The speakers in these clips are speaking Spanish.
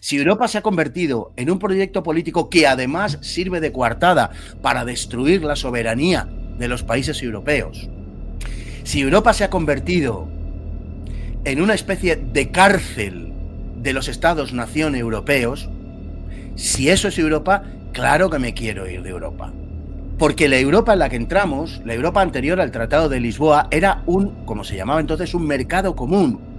Si Europa se ha convertido en un proyecto político que además sirve de coartada para destruir la soberanía de los países europeos, si Europa se ha convertido en una especie de cárcel de los Estados-nación europeos, si eso es Europa, claro que me quiero ir de Europa. Porque la Europa en la que entramos, la Europa anterior al Tratado de Lisboa, era como se llamaba entonces, un mercado común.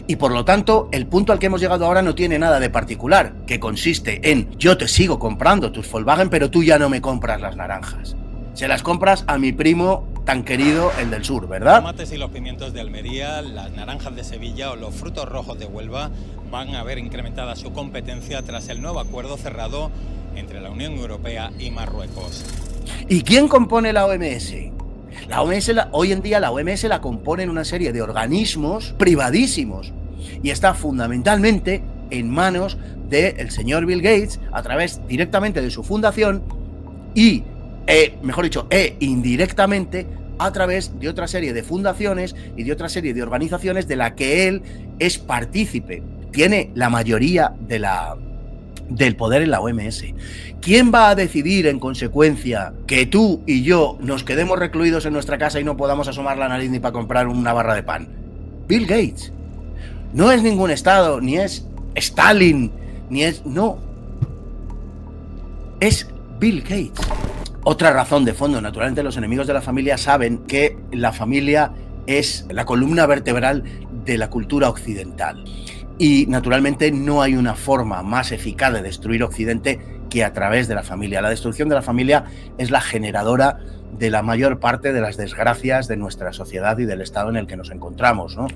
Y por lo tanto, el punto al que hemos llegado ahora no tiene nada de particular, que consiste en yo te sigo comprando tus Volkswagen, pero tú ya no me compras las naranjas. Se las compras a mi primo tan querido, el del sur, ¿verdad? Los tomates y los pimientos de Almería, las naranjas de Sevilla o los frutos rojos de Huelva van a ver incrementada su competencia tras el nuevo acuerdo cerrado entre la Unión Europea y Marruecos. ¿Y quién compone la OMS? Hoy en día la OMS la componen una serie de organismos privadísimos y está fundamentalmente en manos del señor Bill Gates a través directamente de su fundación y, mejor dicho, indirectamente a través de otra serie de fundaciones y de otra serie de organizaciones de la que él es partícipe. Tiene la mayoría del poder en la OMS. ¿Quién va a decidir, en consecuencia, que tú y yo nos quedemos recluidos en nuestra casa y no podamos asomar la nariz ni para comprar una barra de pan? Bill Gates. No es ningún estado, ni es Stalin, ni es... No. Es Bill Gates. Otra razón de fondo, naturalmente los enemigos de la familia saben que la familia es la columna vertebral de la cultura occidental. Y naturalmente no hay una forma más eficaz de destruir Occidente que a través de la familia. La destrucción de la familia es la generadora de la mayor parte de las desgracias de nuestra sociedad y del estado en el que nos encontramos, ¿no?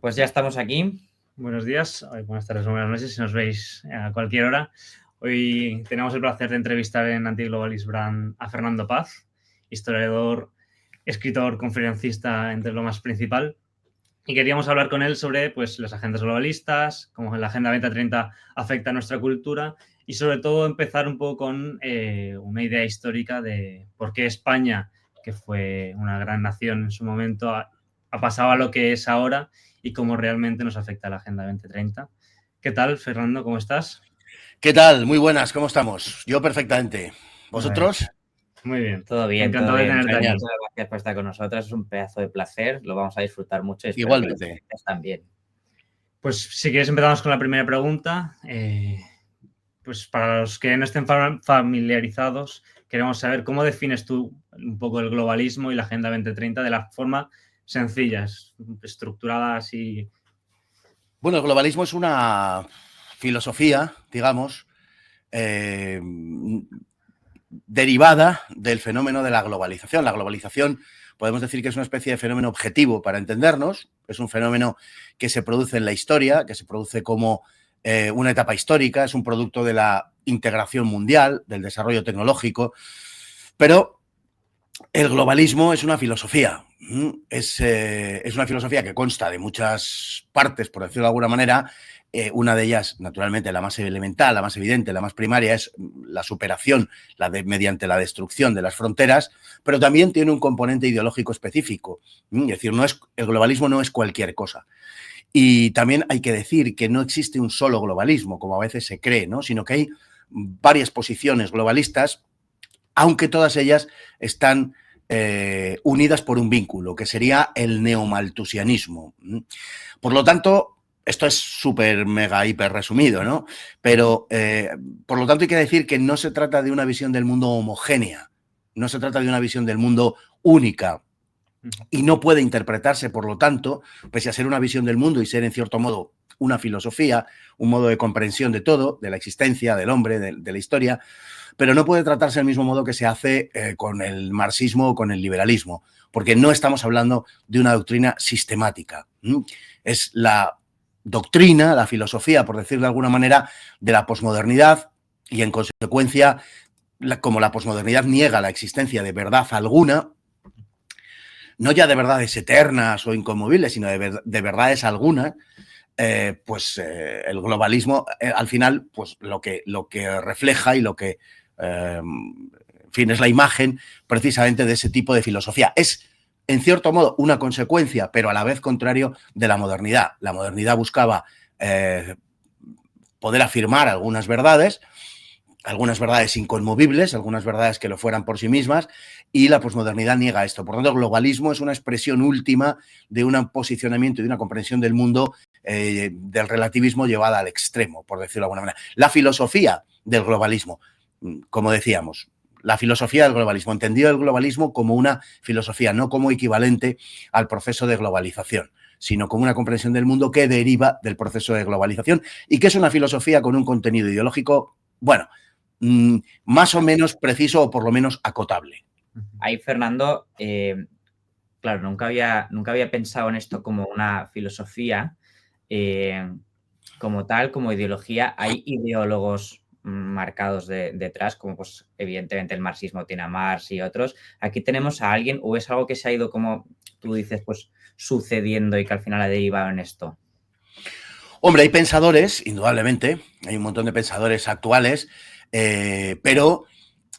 Pues ya estamos aquí. Buenos días, buenas tardes o buenas noches si nos veis a cualquier hora. Hoy tenemos el placer de entrevistar en Antiglobalist Brand a Fernando Paz, historiador, escritor, conferencista, entre lo más principal. Y queríamos hablar con él sobre pues, las agendas globalistas, cómo la Agenda 2030 afecta a nuestra cultura y sobre todo empezar un poco con una idea histórica de por qué España, que fue una gran nación en su momento, ha pasado a lo que es ahora y cómo realmente nos afecta la Agenda 2030. ¿Qué tal, Fernando? ¿Cómo estás? ¿Qué tal? Muy buenas, ¿cómo estamos? Yo perfectamente. ¿Vosotros? Muy bien. Todo bien. Encantado de tenerte aquí. Muchas gracias por estar con nosotros. Es un pedazo de placer. Lo vamos a disfrutar mucho. Igualmente. Que también. Pues si quieres empezamos con la primera pregunta. Pues para los que no estén familiarizados, queremos saber cómo defines tú un poco el globalismo y la Agenda 2030 de la forma sencilla, estructurada así. Bueno, el globalismo es una filosofía, digamos, derivada del fenómeno de la globalización. La globalización podemos decir que es una especie de fenómeno objetivo para entendernos, es un fenómeno que se produce en la historia, que se produce como una etapa histórica, es un producto de la integración mundial, del desarrollo tecnológico, pero el globalismo es una filosofía, es una filosofía que consta de muchas partes, por decirlo de alguna manera. Una de ellas, naturalmente, la más elemental, la más evidente, la más primaria, es la superación mediante la destrucción de las fronteras, pero también tiene un componente ideológico específico. Es decir, el globalismo no es cualquier cosa. Y también hay que decir que no existe un solo globalismo, como a veces se cree, ¿no? Sino que hay varias posiciones globalistas, aunque todas ellas están unidas por un vínculo, que sería el neomalthusianismo. Por lo tanto, esto es súper, mega, hiper resumido, ¿no? Pero, por lo tanto, hay que decir que no se trata de una visión del mundo homogénea, no se trata de una visión del mundo única y no puede interpretarse, por lo tanto, pese a ser una visión del mundo y ser, en cierto modo, una filosofía, un modo de comprensión de todo, de la existencia, del hombre, de la historia, pero no puede tratarse del mismo modo que se hace con el marxismo o con el liberalismo, porque no estamos hablando de una doctrina sistemática. Es la doctrina, la filosofía, por decirlo de alguna manera, de la posmodernidad y, en consecuencia, como la posmodernidad niega la existencia de verdad alguna, no ya de verdades eternas o inconmovibles, sino de verdades algunas, pues el globalismo, al final, pues lo que refleja y lo que fin, es la imagen precisamente de ese tipo de filosofía. Es, en cierto modo, una consecuencia, pero a la vez contrario de la modernidad. La modernidad buscaba poder afirmar algunas verdades inconmovibles, algunas verdades que lo fueran por sí mismas, y la posmodernidad niega esto. Por tanto, el globalismo es una expresión última de un posicionamiento y de una comprensión del mundo del relativismo llevada al extremo, por decirlo de alguna manera. La filosofía del globalismo, como decíamos, la filosofía del globalismo, entendido el globalismo como una filosofía, no como equivalente al proceso de globalización, sino como una comprensión del mundo que deriva del proceso de globalización y que es una filosofía con un contenido ideológico, bueno, más o menos preciso o por lo menos acotable. Ahí, Fernando, claro, nunca había pensado en esto como una filosofía, como tal, como ideología. Hay ideólogos marcados detrás, como pues evidentemente el marxismo tiene a Marx y otros. Aquí tenemos a alguien, o es algo que se ha ido, como tú dices, pues sucediendo y que al final ha derivado en esto. Hombre, hay pensadores, indudablemente, hay un montón de pensadores actuales, pero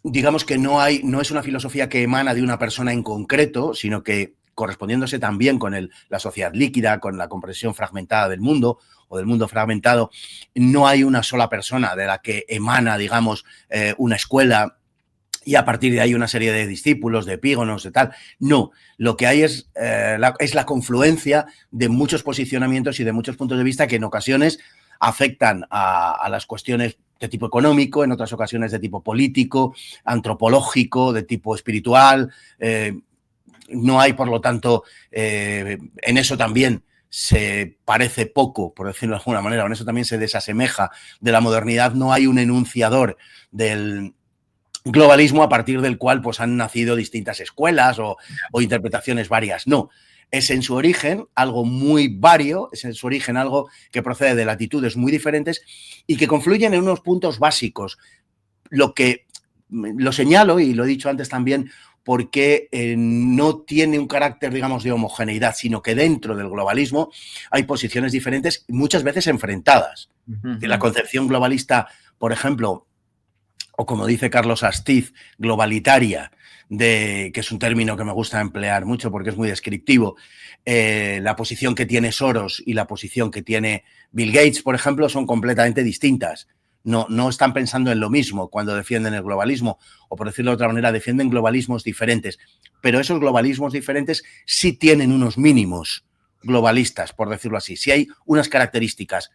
digamos que no es una filosofía que emana de una persona en concreto, sino que correspondiéndose también con la sociedad líquida, con la comprensión fragmentada del mundo o del mundo fragmentado, no hay una sola persona de la que emana, digamos, una escuela y a partir de ahí una serie de discípulos, de epígonos, de tal. No, lo que hay es la confluencia de muchos posicionamientos y de muchos puntos de vista que en ocasiones afectan a las cuestiones de tipo económico, en otras ocasiones de tipo político, antropológico, de tipo espiritual. No hay, por lo tanto, en eso también se parece poco, por decirlo de alguna manera, en eso también se desasemeja de la modernidad. No hay un enunciador del globalismo a partir del cual pues, han nacido distintas escuelas o interpretaciones varias. No, es en su origen algo muy vario, es en su origen algo que procede de latitudes muy diferentes y que confluyen en unos puntos básicos. Lo señalo, y lo he dicho antes también, porque no tiene un carácter, digamos, de homogeneidad, sino que dentro del globalismo hay posiciones diferentes, muchas veces enfrentadas. La concepción globalista, por ejemplo, o como dice Carlos Astiz, globalitaria, que es un término que me gusta emplear mucho porque es muy descriptivo, la posición que tiene Soros y la posición que tiene Bill Gates, por ejemplo, son completamente distintas. No están pensando en lo mismo cuando defienden el globalismo, o por decirlo de otra manera, defienden globalismos diferentes. Pero esos globalismos diferentes sí tienen unos mínimos globalistas, por decirlo así. Sí hay unas características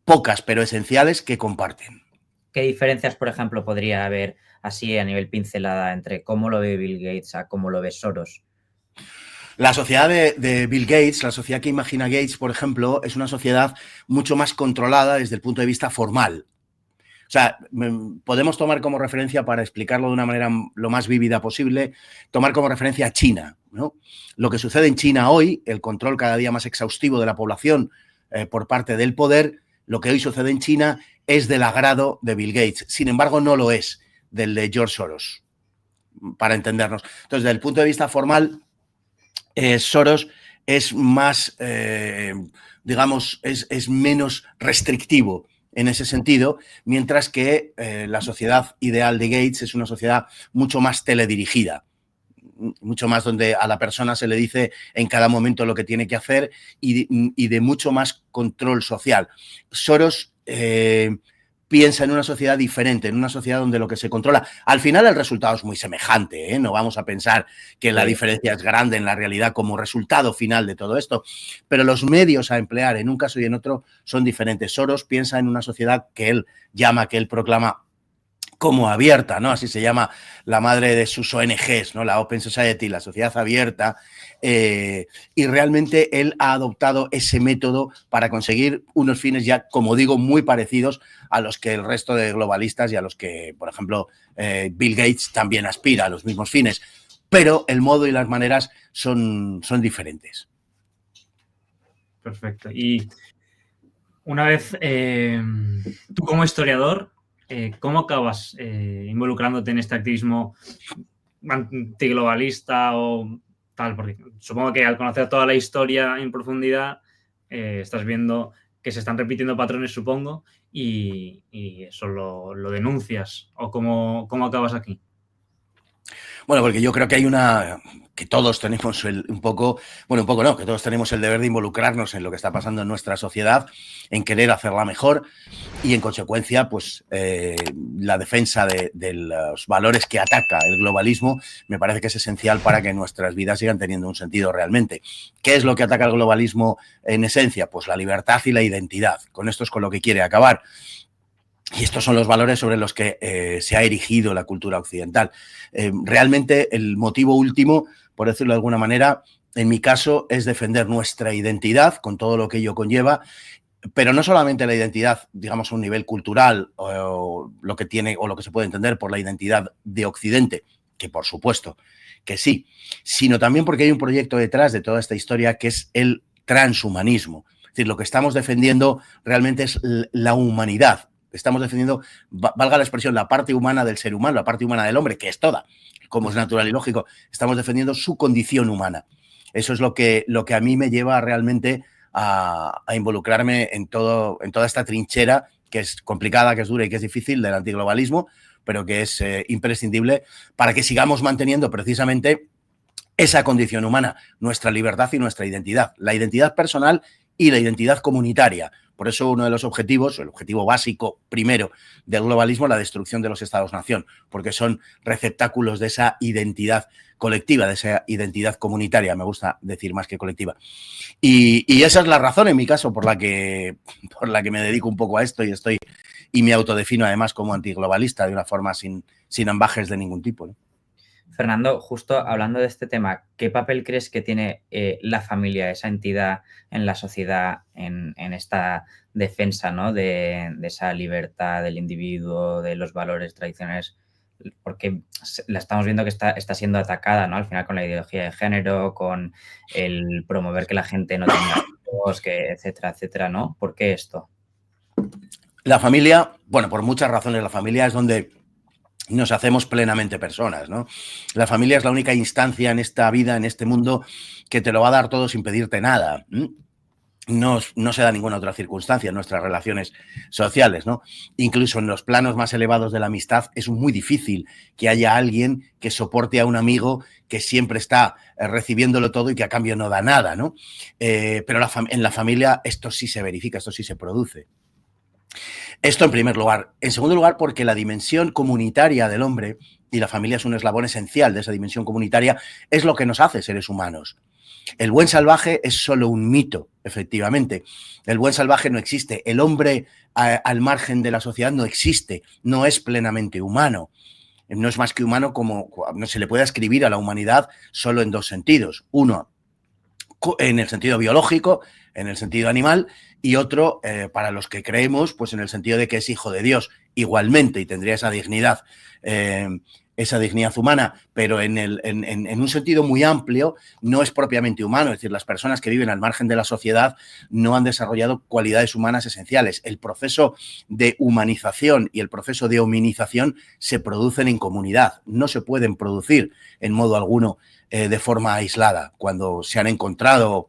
pocas pero esenciales que comparten. ¿Qué diferencias, por ejemplo, podría haber así a nivel pincelada entre cómo lo ve Bill Gates a cómo lo ve Soros? La sociedad de Bill Gates, la sociedad que imagina Gates, por ejemplo, es una sociedad mucho más controlada desde el punto de vista formal. O sea, podemos tomar como referencia, para explicarlo de una manera lo más vívida posible, tomar como referencia a China, ¿no? Lo que sucede en China hoy, el control cada día más exhaustivo de la población por parte del poder, lo que hoy sucede en China es del agrado de Bill Gates. Sin embargo, no lo es del de George Soros, para entendernos. Entonces, desde el punto de vista formal, Soros es más, digamos, es menos restrictivo en ese sentido, mientras que la sociedad ideal de Gates es una sociedad mucho más teledirigida, mucho más donde a la persona se le dice en cada momento lo que tiene que hacer y de mucho más control social. Soros piensa en una sociedad diferente, en una sociedad donde lo que se controla, al final el resultado es muy semejante, ¿eh? No vamos a pensar que la diferencia es grande en la realidad como resultado final de todo esto, pero los medios a emplear en un caso y en otro son diferentes. Soros piensa en una sociedad que él proclama como abierta, ¿no? Así se llama la madre de sus ONGs, ¿no? La Open Society, la sociedad abierta, y realmente él ha adoptado ese método para conseguir unos fines ya, como digo, muy parecidos a los que el resto de globalistas y a los que, por ejemplo, Bill Gates también aspira a los mismos fines, pero el modo y las maneras son diferentes. Perfecto. Y una vez, tú como historiador, ¿cómo acabas involucrándote en este activismo antiglobalista o tal? Porque supongo que al conocer toda la historia en profundidad, estás viendo que se están repitiendo patrones, supongo, y eso lo denuncias. ¿O cómo acabas aquí? Bueno, porque yo creo que hay que todos tenemos que todos tenemos el deber de involucrarnos en lo que está pasando en nuestra sociedad, en querer hacerla mejor y, en consecuencia, pues la defensa de los valores que ataca el globalismo me parece que es esencial para que nuestras vidas sigan teniendo un sentido realmente. ¿Qué es lo que ataca el globalismo en esencia? Pues la libertad y la identidad. Con esto es con lo que quiere acabar. Y estos son los valores sobre los que se ha erigido la cultura occidental. Realmente el motivo último, por decirlo de alguna manera, en mi caso, es defender nuestra identidad con todo lo que ello conlleva, pero no solamente la identidad, digamos, a un nivel cultural o lo que tiene o lo que se puede entender por la identidad de Occidente, que por supuesto que sí, sino también porque hay un proyecto detrás de toda esta historia que es el transhumanismo. Es decir, lo que estamos defendiendo realmente es la humanidad. Estamos defendiendo, valga la expresión, la parte humana del ser humano, la parte humana del hombre, que es toda, como es natural y lógico. Estamos defendiendo su condición humana. Eso es lo que a mí me lleva realmente a involucrarme en toda esta trinchera, que es complicada, que es dura y que es difícil, del antiglobalismo, pero que es imprescindible para que sigamos manteniendo precisamente esa condición humana, nuestra libertad y nuestra identidad, la identidad personal y la identidad comunitaria. Por eso uno de los objetivos, el objetivo básico primero del globalismo, la destrucción de los Estados-nación, porque son receptáculos de esa identidad colectiva, de esa identidad comunitaria, me gusta decir más que colectiva. Y esa es la razón, en mi caso, por la que me dedico un poco a esto y me autodefino además como antiglobalista de una forma sin ambajes de ningún tipo, ¿no? Fernando, justo hablando de este tema, ¿qué papel crees que tiene la familia, esa entidad en la sociedad, en esta defensa, ¿no? de esa libertad del individuo, de los valores tradicionales? Porque la estamos viendo que está siendo atacada, ¿no? Al final con la ideología de género, con el promover que la gente no tenga hijos, etcétera, etcétera, ¿no? ¿Por qué esto? La familia, bueno, por muchas razones, la familia es donde nos hacemos plenamente personas, ¿no? La familia es la única instancia en esta vida, en este mundo, que te lo va a dar todo sin pedirte nada. No se da ninguna otra circunstancia en nuestras relaciones sociales, ¿no? Incluso en los planos más elevados de la amistad es muy difícil que haya alguien que soporte a un amigo que siempre está recibiéndolo todo y que a cambio no da nada, ¿no? Pero en la familia esto sí se verifica, esto sí se produce. Esto en primer lugar. En segundo lugar, porque la dimensión comunitaria del hombre, y la familia es un eslabón esencial de esa dimensión comunitaria, es lo que nos hace seres humanos. El buen salvaje es solo un mito, efectivamente. El buen salvaje no existe. El hombre al margen de la sociedad no existe, no es plenamente humano. No es más que humano como no se le puede ascribir a la humanidad solo en dos sentidos. Uno, en el sentido biológico, en el sentido animal, y otro, para los que creemos, pues en el sentido de que es hijo de Dios igualmente y tendría esa dignidad humana, pero en un sentido muy amplio no es propiamente humano. Es decir, las personas que viven al margen de la sociedad no han desarrollado cualidades humanas esenciales. El proceso de humanización y el proceso de hominización se producen en comunidad, no se pueden producir en modo alguno de forma aislada. Cuando se han encontrado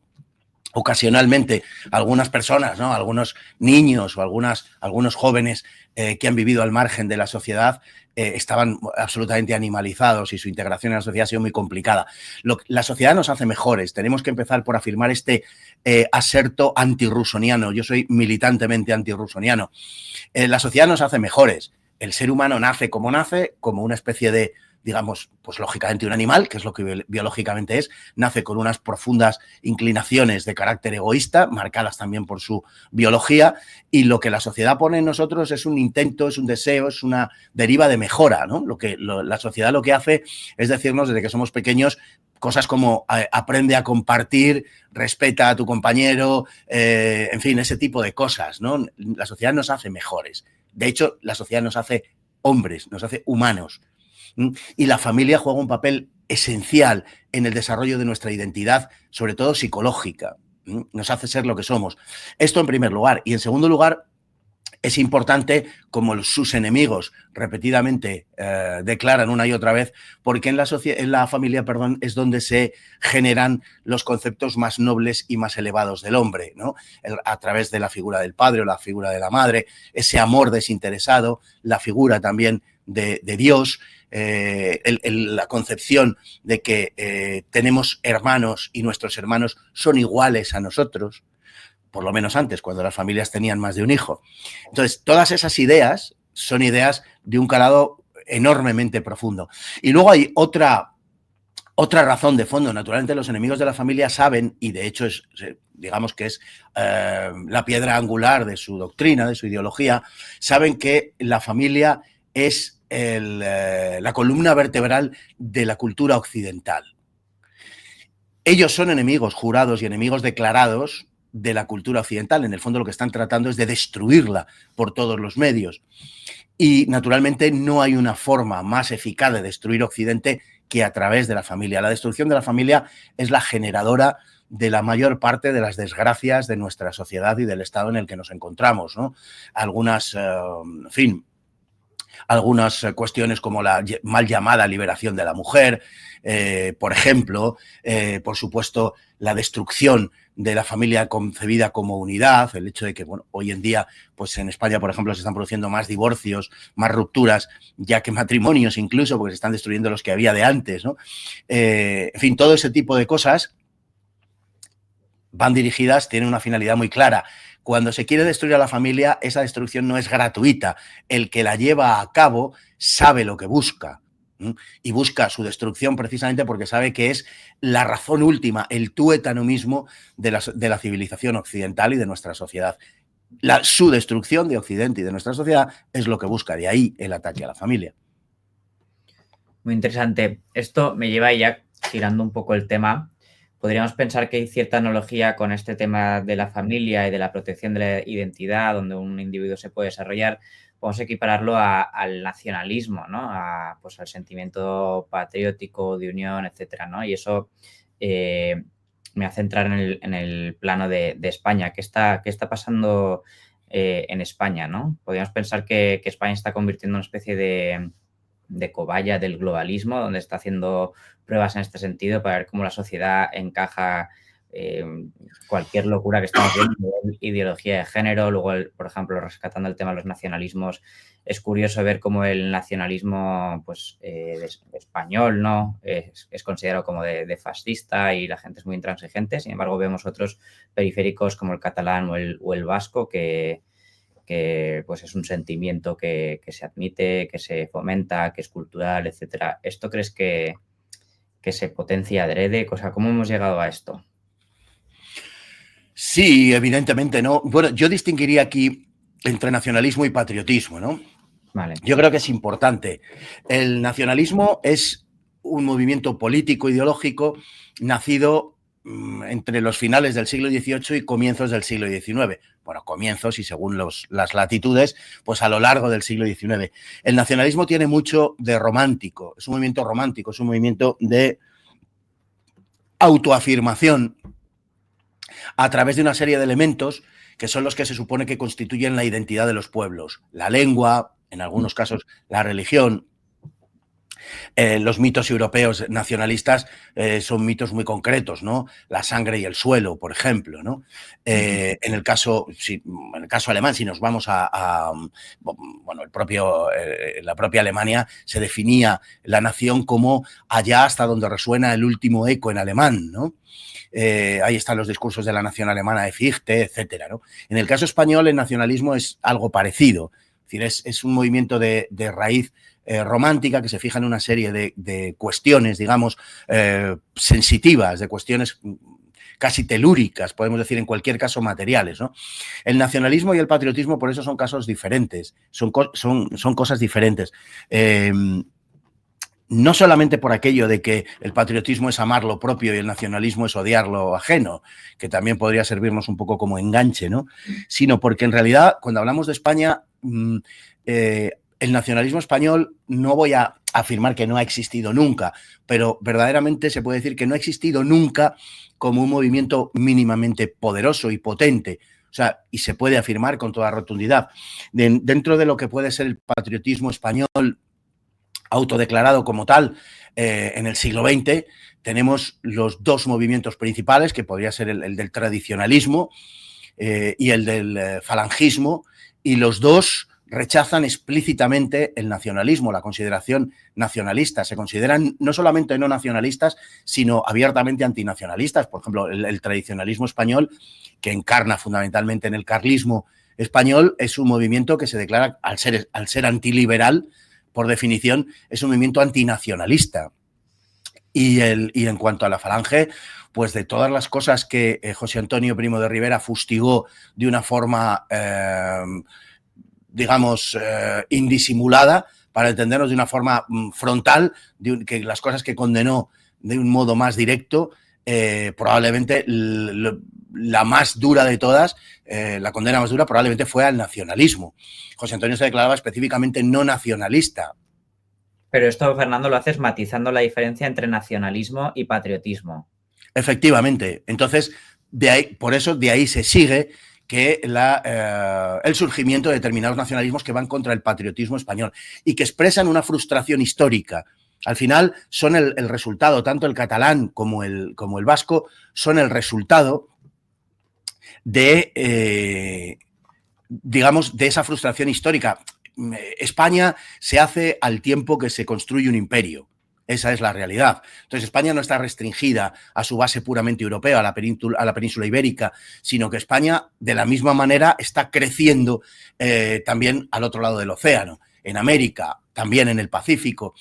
ocasionalmente algunas personas, ¿no? Algunos niños o algunos jóvenes que han vivido al margen de la sociedad estaban absolutamente animalizados y su integración en la sociedad ha sido muy complicada. La sociedad nos hace mejores. Tenemos que empezar por afirmar este aserto antirrusoniano. Yo soy militantemente antirrusoniano. La sociedad nos hace mejores. El ser humano nace, como una especie de, digamos, pues lógicamente un animal, que es lo que biológicamente es, nace con unas profundas inclinaciones de carácter egoísta, marcadas también por su biología, y lo que la sociedad pone en nosotros es un intento, es un deseo, es una deriva de mejora, ¿no? La sociedad lo que hace es decirnos desde que somos pequeños cosas como aprende a compartir, respeta a tu compañero, en fin, ese tipo de cosas, ¿no? La sociedad nos hace mejores. De hecho, la sociedad nos hace hombres, nos hace humanos. Y la familia juega un papel esencial en el desarrollo de nuestra identidad, sobre todo psicológica. Nos hace ser lo que somos. Esto en primer lugar. Y en segundo lugar, es importante, como sus enemigos repetidamente declaran una y otra vez, porque en la familia, es donde se generan los conceptos más nobles y más elevados del hombre, ¿no? A través de la figura del padre o la figura de la madre, ese amor desinteresado, la figura también de Dios, la concepción de que tenemos hermanos y nuestros hermanos son iguales a nosotros, por lo menos antes, cuando las familias tenían más de un hijo. Entonces, todas esas ideas son ideas de un calado enormemente profundo. Y luego hay otra razón de fondo. Naturalmente, los enemigos de la familia saben, y de hecho digamos que es la piedra angular de su doctrina, de su ideología, saben que la familia es la columna vertebral de la cultura occidental. Ellos son enemigos jurados y enemigos declarados de la cultura occidental. En el fondo, lo que están tratando es de destruirla por todos los medios. Y, naturalmente, no hay una forma más eficaz de destruir Occidente que a través de la familia. La destrucción de la familia es la generadora de la mayor parte de las desgracias de nuestra sociedad y del estado en el que nos encontramos, ¿no? Algunas cuestiones como la mal llamada liberación de la mujer, por ejemplo, por supuesto, la destrucción de la familia concebida como unidad, el hecho de que, bueno, hoy en día, pues en España, por ejemplo, se están produciendo más divorcios, más rupturas, ya que matrimonios incluso, porque se están destruyendo los que había de antes, ¿no? En fin, todo ese tipo de cosas van dirigidas, tienen una finalidad muy clara. Cuando se quiere destruir a la familia, esa destrucción no es gratuita. El que la lleva a cabo sabe lo que busca. Y busca su destrucción precisamente porque sabe que es la razón última, el tuétano mismo de la civilización occidental y de nuestra sociedad. Su destrucción de Occidente y de nuestra sociedad es lo que busca, de ahí el ataque a la familia. Muy interesante. Esto me lleva ya girando un poco el tema. Podríamos pensar que hay cierta analogía con este tema de la familia y de la protección de la identidad, donde un individuo se puede desarrollar. Podemos equipararlo al nacionalismo, ¿no? Pues al sentimiento patriótico, de unión, etcétera, ¿no? Y eso me hace entrar en el plano de España. ¿Qué está pasando en España, ¿no? Podríamos pensar que España está convirtiendo en una especie de cobaya del globalismo, donde está haciendo pruebas en este sentido para ver cómo la sociedad encaja cualquier locura que estamos viendo, ideología de género. Luego, por ejemplo, rescatando el tema de los nacionalismos, es curioso ver cómo el nacionalismo pues, español, ¿no? es considerado como de fascista y la gente es muy intransigente. Sin embargo, vemos otros periféricos como el catalán o el vasco que pues es un sentimiento que se admite, que se fomenta, que es cultural, etcétera. ¿Esto crees que se potencia adrede? O sea, ¿cómo hemos llegado a esto? Sí, evidentemente, ¿no? Bueno, yo distinguiría aquí entre nacionalismo y patriotismo, ¿no? Vale. Yo creo que es importante. El nacionalismo es un movimiento político, ideológico, nacido entre los finales del siglo XVIII y comienzos del siglo XIX. Bueno, comienzos y según las latitudes, pues a lo largo del siglo XIX. El nacionalismo tiene mucho de romántico, es un movimiento romántico, es un movimiento de autoafirmación a través de una serie de elementos que son los que se supone que constituyen la identidad de los pueblos. La lengua, en algunos casos la religión. Los mitos europeos nacionalistas son mitos muy concretos, ¿no? La sangre y el suelo, por ejemplo, ¿no? En el caso alemán, si nos vamos bueno, la propia Alemania se definía la nación como allá hasta donde resuena el último eco en alemán, ¿no? Ahí están los discursos de la nación alemana de Fichte, etcétera, ¿no? En el caso español, el nacionalismo es algo parecido. Es decir, es un movimiento de raíz romántica que se fija en una serie de cuestiones, digamos, sensitivas, de cuestiones casi telúricas, podemos decir, en cualquier caso materiales, ¿no? El nacionalismo y el patriotismo, por eso, son casos diferentes, son cosas diferentes. No solamente por aquello de que el patriotismo es amar lo propio y el nacionalismo es odiar lo ajeno, que también podría servirnos un poco como enganche, ¿no? Sino porque en realidad, cuando hablamos de España, el nacionalismo español, no voy a afirmar que no ha existido nunca, pero verdaderamente se puede decir que no ha existido nunca como un movimiento mínimamente poderoso y potente. O sea, y se puede afirmar con toda rotundidad. Dentro de lo que puede ser el patriotismo español autodeclarado como tal en el siglo XX, tenemos los dos movimientos principales, que podría ser el del tradicionalismo y el del falangismo, y los dos rechazan explícitamente el nacionalismo, la consideración nacionalista. Se consideran no solamente no nacionalistas, sino abiertamente antinacionalistas. Por ejemplo, el tradicionalismo español, que encarna fundamentalmente en el carlismo español, es un movimiento que se declara, al ser antiliberal, por definición, es un movimiento antinacionalista. Y en cuanto a la Falange, pues de todas las cosas que José Antonio Primo de Rivera fustigó de una forma, digamos, indisimulada, para entendernos de una forma frontal, que las cosas que condenó de un modo más directo, probablemente la más dura de todas, la condena más dura probablemente fue al nacionalismo. José Antonio se declaraba específicamente no nacionalista. Pero esto, Fernando, lo haces matizando la diferencia entre nacionalismo y patriotismo. Efectivamente. Entonces, por eso de ahí se sigue que el surgimiento de determinados nacionalismos que van contra el patriotismo español y que expresan una frustración histórica. Al final son el resultado, tanto el catalán como el vasco, son el resultado de, digamos, de esa frustración histórica. España se hace al tiempo que se construye un imperio. Esa es la realidad. Entonces, España no está restringida a su base puramente europea, a la península ibérica, sino que España, de la misma manera, está creciendo también al otro lado del océano, en América, también en el Pacífico.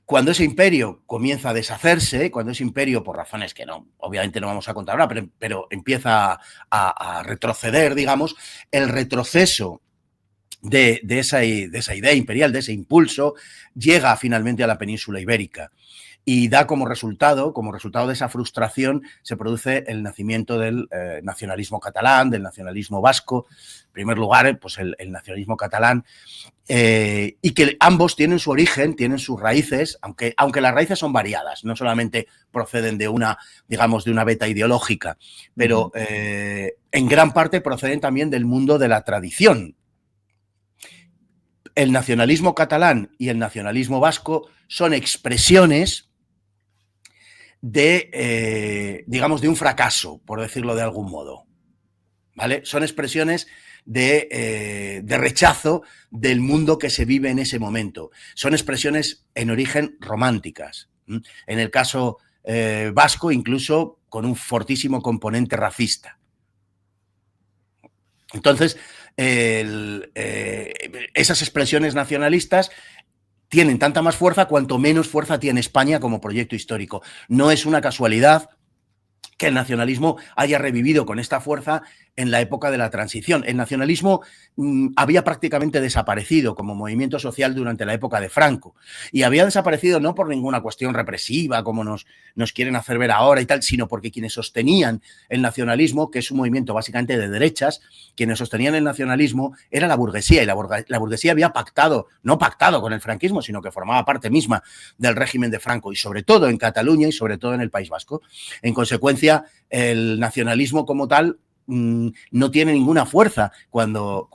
Cuando ese imperio comienza a deshacerse, cuando ese imperio, por razones que no, obviamente no vamos a contar ahora, pero empieza a retroceder, digamos, el retroceso de esa idea imperial, de ese impulso, llega finalmente a la península ibérica y da como resultado de esa frustración, se produce el nacimiento del nacionalismo catalán, del nacionalismo vasco, en primer lugar, pues el nacionalismo catalán, y que ambos tienen su origen, tienen sus raíces, aunque las raíces son variadas, no solamente proceden de una, digamos, de una beta ideológica, pero en gran parte proceden también del mundo de la tradición. El nacionalismo catalán y el nacionalismo vasco son expresiones de, digamos, de un fracaso, por decirlo de algún modo, ¿vale? Son expresiones de rechazo del mundo que se vive en ese momento. Son expresiones en origen románticas. En el caso vasco, incluso con un fortísimo componente racista. Entonces, esas expresiones nacionalistas tienen tanta más fuerza cuanto menos fuerza tiene España como proyecto histórico. No es una casualidad que el nacionalismo haya revivido con esta fuerza en la época de la transición. El nacionalismo había prácticamente desaparecido como movimiento social durante la época de Franco y había desaparecido no por ninguna cuestión represiva como nos quieren hacer ver ahora y tal, sino porque quienes sostenían el nacionalismo, que es un movimiento básicamente de derechas, quienes sostenían el nacionalismo era la burguesía y la burguesía había no pactado con el franquismo, sino que formaba parte misma del régimen de Franco y sobre todo en Cataluña y sobre todo en el País Vasco. En consecuencia, el nacionalismo como tal no tiene ninguna fuerza cuando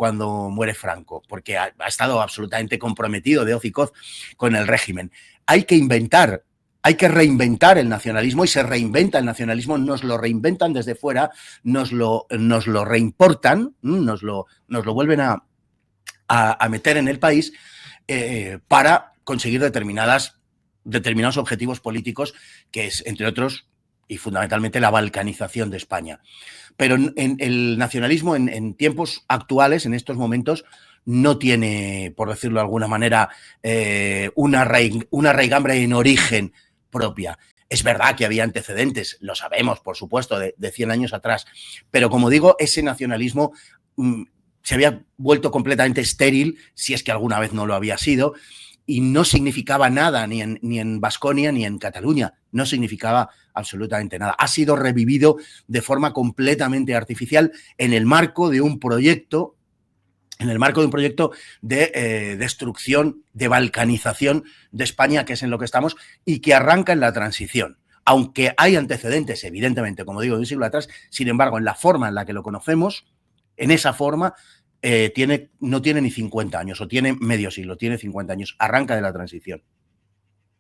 muere Franco, porque ha estado absolutamente comprometido de hoz y coz con el régimen. Hay que reinventar el nacionalismo y se reinventa el nacionalismo, nos lo reinventan desde fuera, nos lo reimportan, nos lo vuelven a meter en el país para conseguir determinados objetivos políticos, que es, entre otros, y fundamentalmente la balcanización de España. Pero el nacionalismo en tiempos actuales, en estos momentos, no tiene, por decirlo de alguna manera, una raigambre en origen propia. Es verdad que había antecedentes, lo sabemos, por supuesto, de 100 años atrás, pero como digo, ese nacionalismo se había vuelto completamente estéril, si es que alguna vez no lo había sido, y no significaba nada ni en Baskonia ni en Cataluña, no significaba absolutamente nada. Ha sido revivido de forma completamente artificial en el marco de un proyecto, de destrucción, de balcanización de España, que es en lo que estamos, y que arranca en la transición. Aunque hay antecedentes, evidentemente, como digo, de un siglo atrás, sin embargo, en la forma en la que lo conocemos, en esa forma, no tiene ni 50 años, o tiene medio siglo, tiene 50 años, arranca de la transición.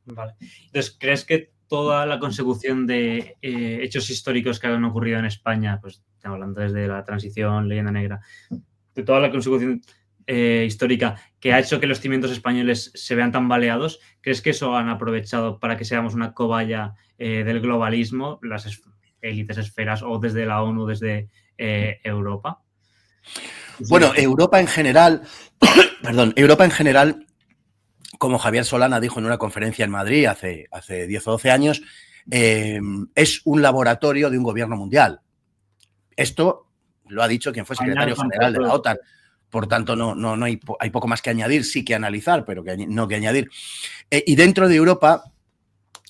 Vale. Entonces, ¿crees que toda la consecución de hechos históricos que han ocurrido en España, pues estamos hablando desde la transición, leyenda negra, de toda la consecución histórica que ha hecho que los cimientos españoles se vean tan baleados. ¿Crees que eso han aprovechado para que seamos una cobaya del globalismo, las élites, esferas, o desde la ONU, desde Europa? Bueno, Europa en general, Europa en general, como Javier Solana dijo en una conferencia en Madrid hace 10 o 12 años, es un laboratorio de un gobierno mundial. Esto lo ha dicho quien fue secretario general de la OTAN. Por tanto, no hay poco más que añadir, sí que analizar, pero no que añadir. Y dentro de Europa,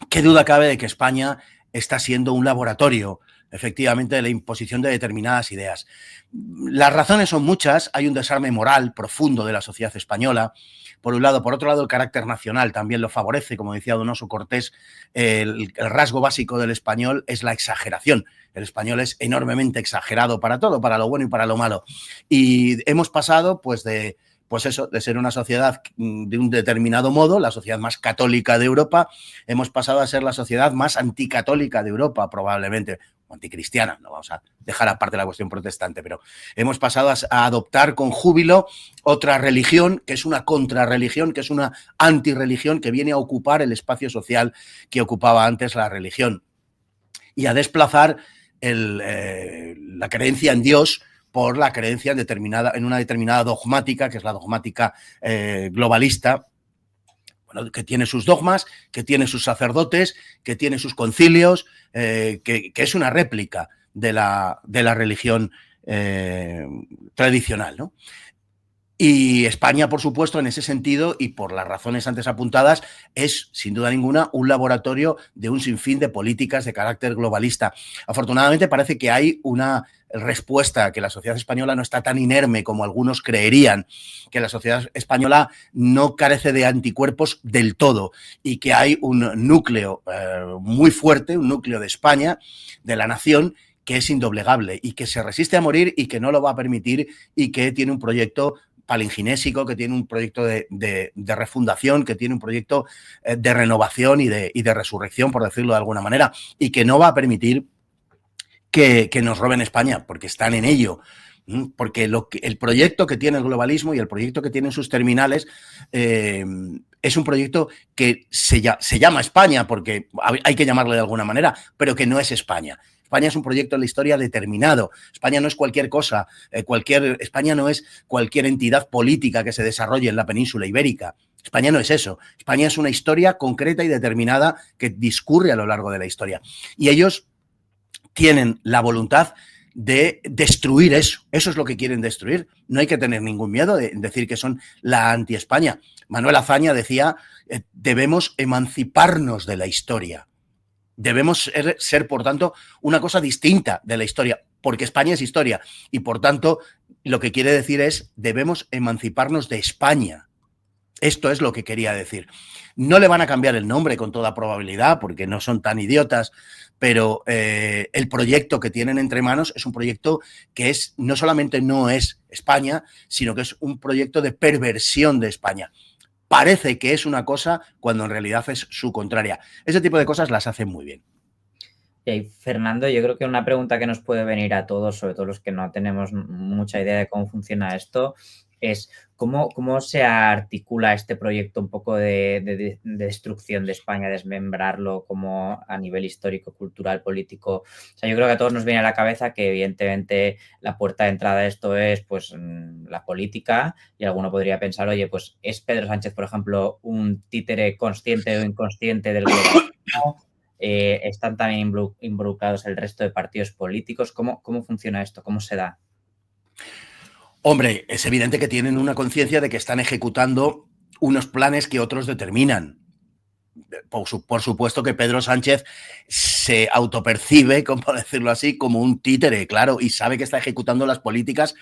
qué duda cabe de que España está siendo un laboratorio, efectivamente, de la imposición de determinadas ideas. Las razones son muchas. Hay un desarme moral profundo de la sociedad española, por un lado. Por otro lado, el carácter nacional también lo favorece. Como decía Donoso Cortés, el rasgo básico del español es la exageración. El español es enormemente exagerado para todo, para lo bueno y para lo malo. Y hemos pasado, de ser una sociedad de un determinado modo, la sociedad más católica de Europa, hemos pasado a ser la sociedad más anticatólica de Europa, probablemente, o anticristiana. No vamos a dejar aparte la cuestión protestante, pero hemos pasado a adoptar con júbilo otra religión, que es una contrarreligión, que es una antirreligión, que viene a ocupar el espacio social que ocupaba antes la religión, y a desplazar la creencia en Dios por la creencia en una determinada dogmática, que es la dogmática globalista, bueno, que tiene sus dogmas, que tiene sus sacerdotes, que tiene sus concilios, que es una réplica de la religión tradicional, ¿no? Y España, por supuesto, en ese sentido, y por las razones antes apuntadas, es, sin duda ninguna, un laboratorio de un sinfín de políticas de carácter globalista. Afortunadamente, parece que hay una respuesta, que la sociedad española no está tan inerme como algunos creerían, que la sociedad española no carece de anticuerpos del todo, y que hay un núcleo muy fuerte, un núcleo de España, de la nación, que es indoblegable y que se resiste a morir y que no lo va a permitir, y que tiene un proyecto palinginésico, que tiene un proyecto de refundación, que tiene un proyecto de renovación y de resurrección, por decirlo de alguna manera, y que no va a permitir que nos roben España, porque están en ello. Porque el proyecto que tiene el globalismo y el proyecto que tienen sus terminales es un proyecto que se llama España, porque hay que llamarle de alguna manera, pero que no es España. España es un proyecto en la historia determinado. España no es cualquier cosa. España no es cualquier entidad política que se desarrolle en la península ibérica. España no es eso. España es una historia concreta y determinada que discurre a lo largo de la historia. Y ellos tienen la voluntad de destruir eso. Eso es lo que quieren destruir. No hay que tener ningún miedo de decir que son la anti-España. Manuel Azaña decía, debemos emanciparnos de la historia. Debemos ser, por tanto, una cosa distinta de la historia, porque España es historia. Y, por tanto, lo que quiere decir es, debemos emanciparnos de España. Esto es lo que quería decir. No le van a cambiar el nombre con toda probabilidad, porque no son tan idiotas, pero el proyecto que tienen entre manos es un proyecto que no solamente no es España, sino que es un proyecto de perversión de España. Parece que es una cosa cuando en realidad es su contraria. Ese tipo de cosas las hacen muy bien. Y Fernando, yo creo que una pregunta que nos puede venir a todos, sobre todo los que no tenemos mucha idea de cómo funciona esto, es cómo se articula este proyecto un poco de destrucción de España, desmembrarlo como a nivel histórico, cultural, político. O sea, yo creo que a todos nos viene a la cabeza que evidentemente la puerta de entrada a esto es pues la política, y alguno podría pensar, oye, pues ¿es Pedro Sánchez, por ejemplo, un títere consciente o inconsciente del globalismo? ¿Están también involucrados el resto de partidos políticos? ¿Cómo funciona esto? ¿Cómo se da? Hombre, es evidente que tienen una conciencia de que están ejecutando unos planes que otros determinan. Por supuesto que Pedro Sánchez se autopercibe, como decirlo así, como un títere, claro, y sabe que está ejecutando las políticas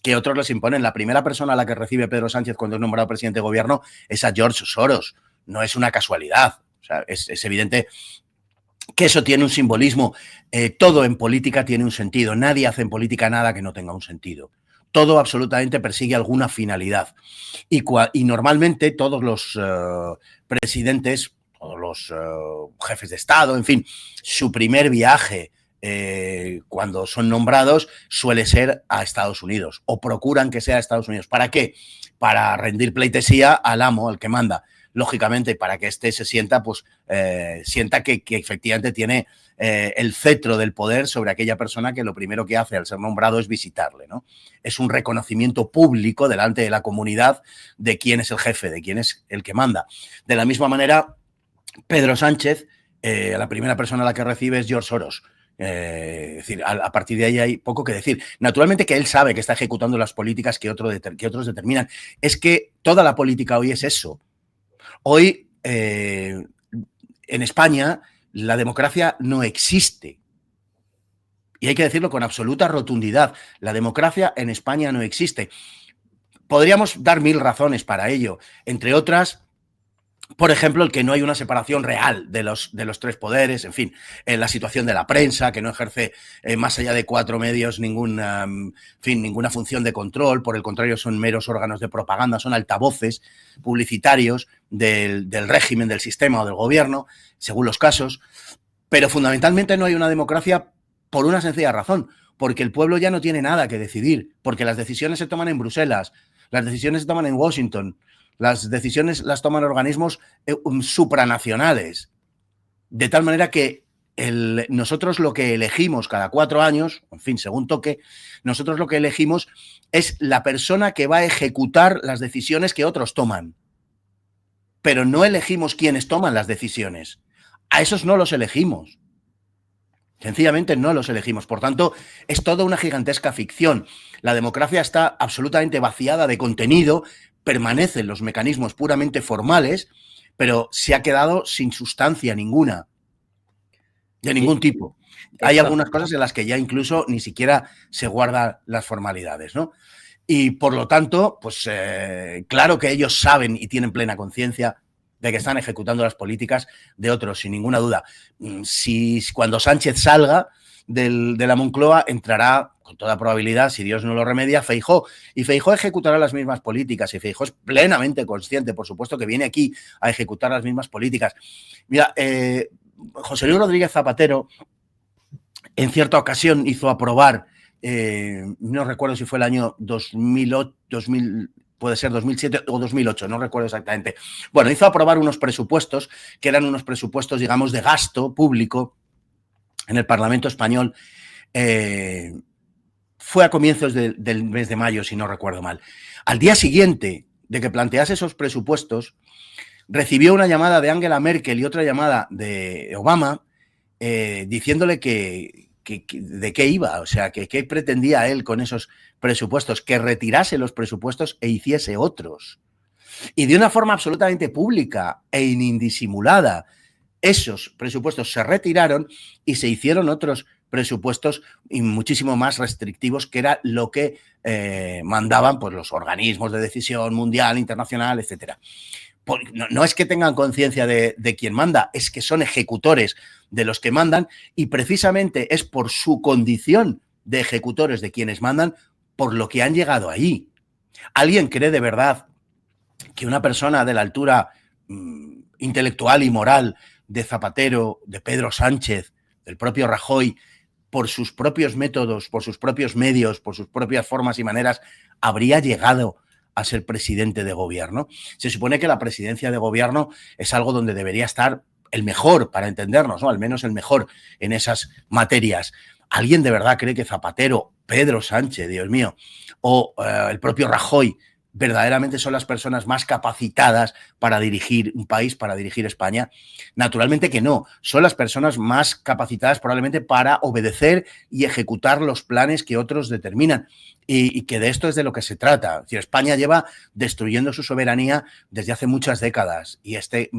que otros les imponen. La primera persona a la que recibe Pedro Sánchez cuando es nombrado presidente de gobierno es a George Soros. No es una casualidad. O sea, es evidente que eso tiene un simbolismo. Todo en política tiene un sentido. Nadie hace en política nada que no tenga un sentido. Todo absolutamente persigue alguna finalidad. Y normalmente todos los presidentes, todos los jefes de Estado, en fin, su primer viaje cuando son nombrados, suele ser a Estados Unidos, o procuran que sea a Estados Unidos. ¿Para qué? Para rendir pleitesía al amo, al que manda, lógicamente, para que éste se sienta, pues, sienta que efectivamente tiene el cetro del poder sobre aquella persona que lo primero que hace al ser nombrado es visitarle, ¿no? Es un reconocimiento público delante de la comunidad de quién es el jefe, de quién es el que manda. De la misma manera, Pedro Sánchez, la primera persona a la que recibe es George Soros. Es decir, a partir de ahí hay poco que decir. Naturalmente que él sabe que está ejecutando las políticas que otros determinan. Es que toda la política hoy es eso. Hoy, en España, la democracia no existe. Y hay que decirlo con absoluta rotundidad. La democracia en España no existe. Podríamos dar 1000 razones para ello. Entre otras, por ejemplo, el que no hay una separación real de los 3 poderes, en fin, la situación de la prensa, que no ejerce más allá de 4 medios ninguna función de control, por el contrario son meros órganos de propaganda, son altavoces publicitarios del régimen, del sistema o del gobierno, según los casos, pero fundamentalmente no hay una democracia por una sencilla razón, porque el pueblo ya no tiene nada que decidir, porque las decisiones se toman en Bruselas, las decisiones se toman en Washington, las decisiones las toman organismos supranacionales, de tal manera que nosotros lo que elegimos cada 4 años, en fin, según toque, nosotros lo que elegimos es la persona que va a ejecutar las decisiones que otros toman. Pero no elegimos quiénes toman las decisiones. A esos no los elegimos. Sencillamente no los elegimos. Por tanto, es toda una gigantesca ficción. La democracia está absolutamente vaciada de contenido, permanecen los mecanismos puramente formales, pero se ha quedado sin sustancia ninguna, de ningún tipo. Hay algunas cosas en las que ya incluso ni siquiera se guardan las formalidades, ¿no? Y por lo tanto, pues claro que ellos saben y tienen plena conciencia de que están ejecutando las políticas de otros, sin ninguna duda. Si cuando Sánchez salga de la Moncloa, entrará con toda probabilidad, si Dios no lo remedia, Feijóo. Y Feijóo ejecutará las mismas políticas. Y Feijóo es plenamente consciente, por supuesto, que viene aquí a ejecutar las mismas políticas. Mira, José Luis Rodríguez Zapatero, en cierta ocasión, hizo aprobar, no recuerdo si fue el año 2008, puede ser 2007 o 2008, no recuerdo exactamente. Bueno, hizo aprobar unos presupuestos que eran unos presupuestos, digamos, de gasto público en el Parlamento español. Fue a comienzos del mes de mayo, si no recuerdo mal. Al día siguiente de que plantease esos presupuestos, recibió una llamada de Angela Merkel y otra llamada de Obama diciéndole de qué iba, o sea, que qué pretendía él con esos presupuestos, que retirase los presupuestos e hiciese otros. Y de una forma absolutamente pública e indisimulada, esos presupuestos se retiraron y se hicieron otros presupuestos y muchísimo más restrictivos, que era lo que mandaban pues, los organismos de decisión mundial, internacional, etcétera. No es que tengan conciencia de quién manda, es que son ejecutores de los que mandan, y precisamente es por su condición de ejecutores de quienes mandan por lo que han llegado ahí. ¿Alguien cree de verdad que una persona de la altura intelectual y moral de Zapatero, de Pedro Sánchez, del propio Rajoy, por sus propios métodos, por sus propios medios, por sus propias formas y maneras, habría llegado a ser presidente de gobierno? Se supone que la presidencia de gobierno es algo donde debería estar el mejor, para entendernos, ¿no? Al menos el mejor en esas materias. ¿Alguien de verdad cree que Zapatero, Pedro Sánchez, Dios mío, o el propio Rajoy verdaderamente son las personas más capacitadas para dirigir un país, para dirigir España? Naturalmente que no. Son las personas más capacitadas probablemente para obedecer y ejecutar los planes que otros determinan. Y que de esto es de lo que se trata. Es decir, España lleva destruyendo su soberanía desde hace muchas décadas, y este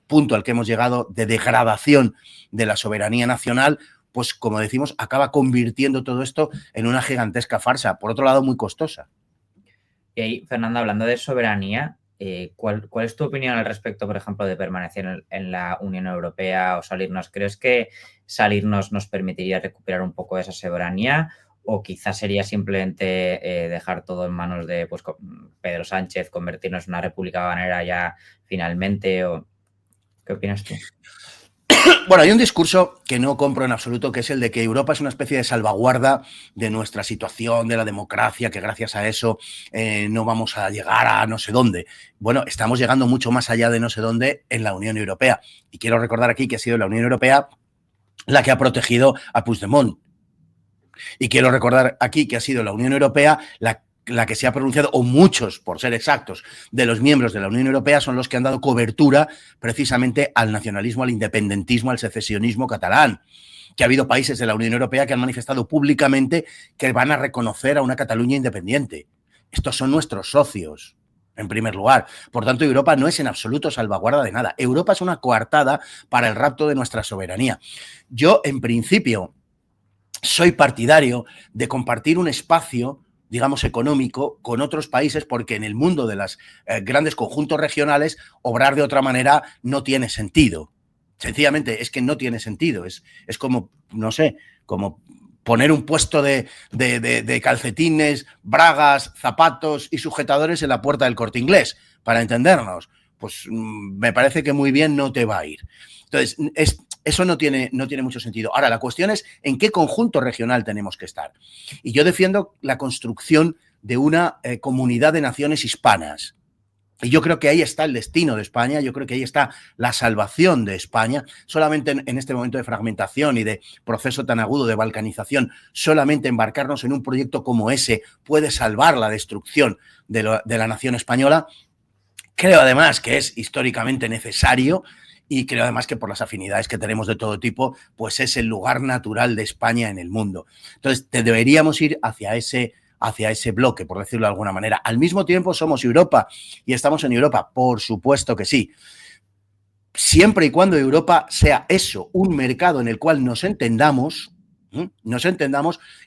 punto al que hemos llegado de degradación de la soberanía nacional, pues como decimos, acaba convirtiendo todo esto en una gigantesca farsa, por otro lado muy costosa. Y ahí, Fernando, hablando de soberanía, ¿cuál es tu opinión al respecto, por ejemplo, de permanecer en la Unión Europea o salirnos? ¿Crees que salirnos nos permitiría recuperar un poco de esa soberanía? ¿O quizás sería simplemente dejar todo en manos de pues, Pedro Sánchez, convertirnos en una república bananera ya finalmente? ¿O qué opinas tú? Bueno, hay un discurso que no compro en absoluto, que es el de que Europa es una especie de salvaguarda de nuestra situación, de la democracia, que gracias a eso no vamos a llegar a no sé dónde. Bueno, estamos llegando mucho más allá de no sé dónde en la Unión Europea. Y quiero recordar aquí que ha sido la Unión Europea la que ha protegido a Puigdemont. Y quiero recordar aquí que ha sido la Unión Europea la que se ha pronunciado, o muchos, por ser exactos, de los miembros de la Unión Europea son los que han dado cobertura precisamente al nacionalismo, al independentismo, al secesionismo catalán. Que ha habido países de la Unión Europea que han manifestado públicamente que van a reconocer a una Cataluña independiente. Estos son nuestros socios, en primer lugar. Por tanto, Europa no es en absoluto salvaguarda de nada. Europa es una coartada para el rapto de nuestra soberanía. Yo, en principio, soy partidario de compartir un espacio, digamos, económico con otros países, porque en el mundo de los grandes conjuntos regionales obrar de otra manera no tiene sentido. Sencillamente es que no tiene sentido. Es como, no sé, como poner un puesto de calcetines, bragas, zapatos y sujetadores en la puerta del Corte Inglés, para entendernos. Pues me parece que muy bien no te va a ir. Entonces, eso no tiene mucho sentido. Ahora, la cuestión es en qué conjunto regional tenemos que estar. Y yo defiendo la construcción de una comunidad de naciones hispanas. Y yo creo que ahí está el destino de España, yo creo que ahí está la salvación de España. Solamente en este momento de fragmentación y de proceso tan agudo de balcanización, solamente embarcarnos en un proyecto como ese puede salvar la destrucción de la nación española. Creo además que es históricamente necesario. Y creo además que por las afinidades que tenemos de todo tipo, pues es el lugar natural de España en el mundo. Entonces, deberíamos ir hacia ese bloque, por decirlo de alguna manera. Al mismo tiempo somos Europa y estamos en Europa, por supuesto que sí. Siempre y cuando Europa sea eso, un mercado en el cual nos entendamos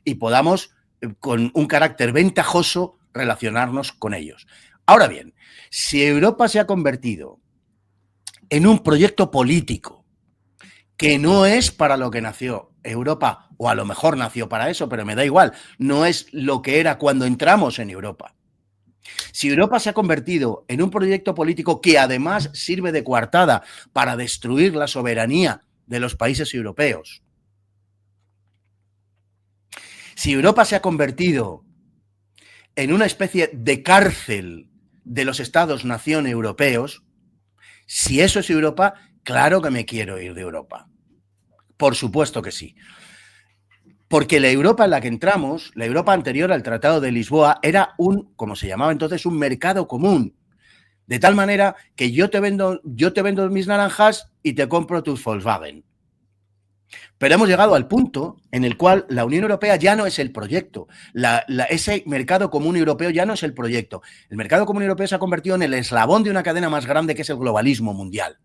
y podamos, con un carácter ventajoso, relacionarnos con ellos. Ahora bien, si Europa se ha convertido en un proyecto político que no es para lo que nació Europa, o a lo mejor nació para eso, pero me da igual, no es lo que era cuando entramos en Europa. Si Europa se ha convertido en un proyecto político que además sirve de coartada para destruir la soberanía de los países europeos, si Europa se ha convertido en una especie de cárcel de los estados-nación europeos, si eso es Europa, claro que me quiero ir de Europa. Por supuesto que sí. Porque la Europa en la que entramos, la Europa anterior al Tratado de Lisboa, era como se llamaba entonces, un mercado común. De tal manera que yo te vendo mis naranjas y te compro tus Volkswagen. Pero hemos llegado al punto en el cual la Unión Europea ya no es el proyecto. Ese mercado común europeo ya no es el proyecto. El mercado común europeo se ha convertido en el eslabón de una cadena más grande, que es el globalismo mundial.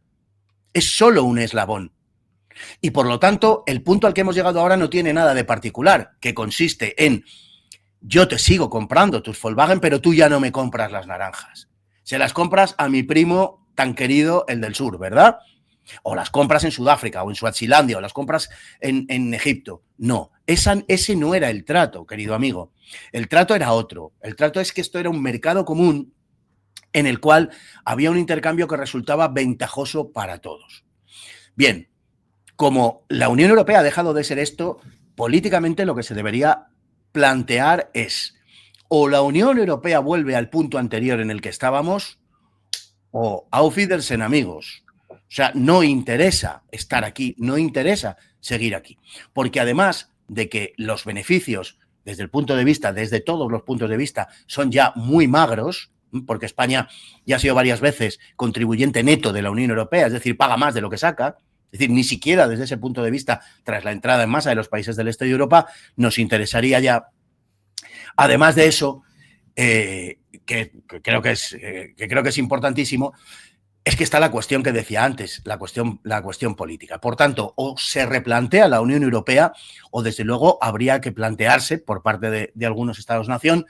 Es solo un eslabón. Y por lo tanto, el punto al que hemos llegado ahora no tiene nada de particular, que consiste en: yo te sigo comprando tus Volkswagen, pero tú ya no me compras las naranjas. Se las compras a mi primo tan querido, el del sur, ¿verdad? O las compras en Sudáfrica o en Suazilandia o las compras en Egipto. No, ese no era el trato, querido amigo. El trato era otro. El trato es que esto era un mercado común en el cual había un intercambio que resultaba ventajoso para todos. Bien, como la Unión Europea ha dejado de ser esto, políticamente lo que se debería plantear es: o la Unión Europea vuelve al punto anterior en el que estábamos, o auf Wiedersehen, amigos. O sea, no interesa estar aquí, no interesa seguir aquí. Porque además de que los beneficios, desde todos los puntos de vista, son ya muy magros, porque España ya ha sido varias veces contribuyente neto de la Unión Europea, es decir, paga más de lo que saca. Es decir, ni siquiera desde ese punto de vista, tras la entrada en masa de los países del este de Europa, nos interesaría ya. Además de eso, que creo que es importantísimo, es que está la cuestión que decía antes, la cuestión política. Por tanto, o se replantea la Unión Europea, o desde luego habría que plantearse por parte de algunos estados-nación,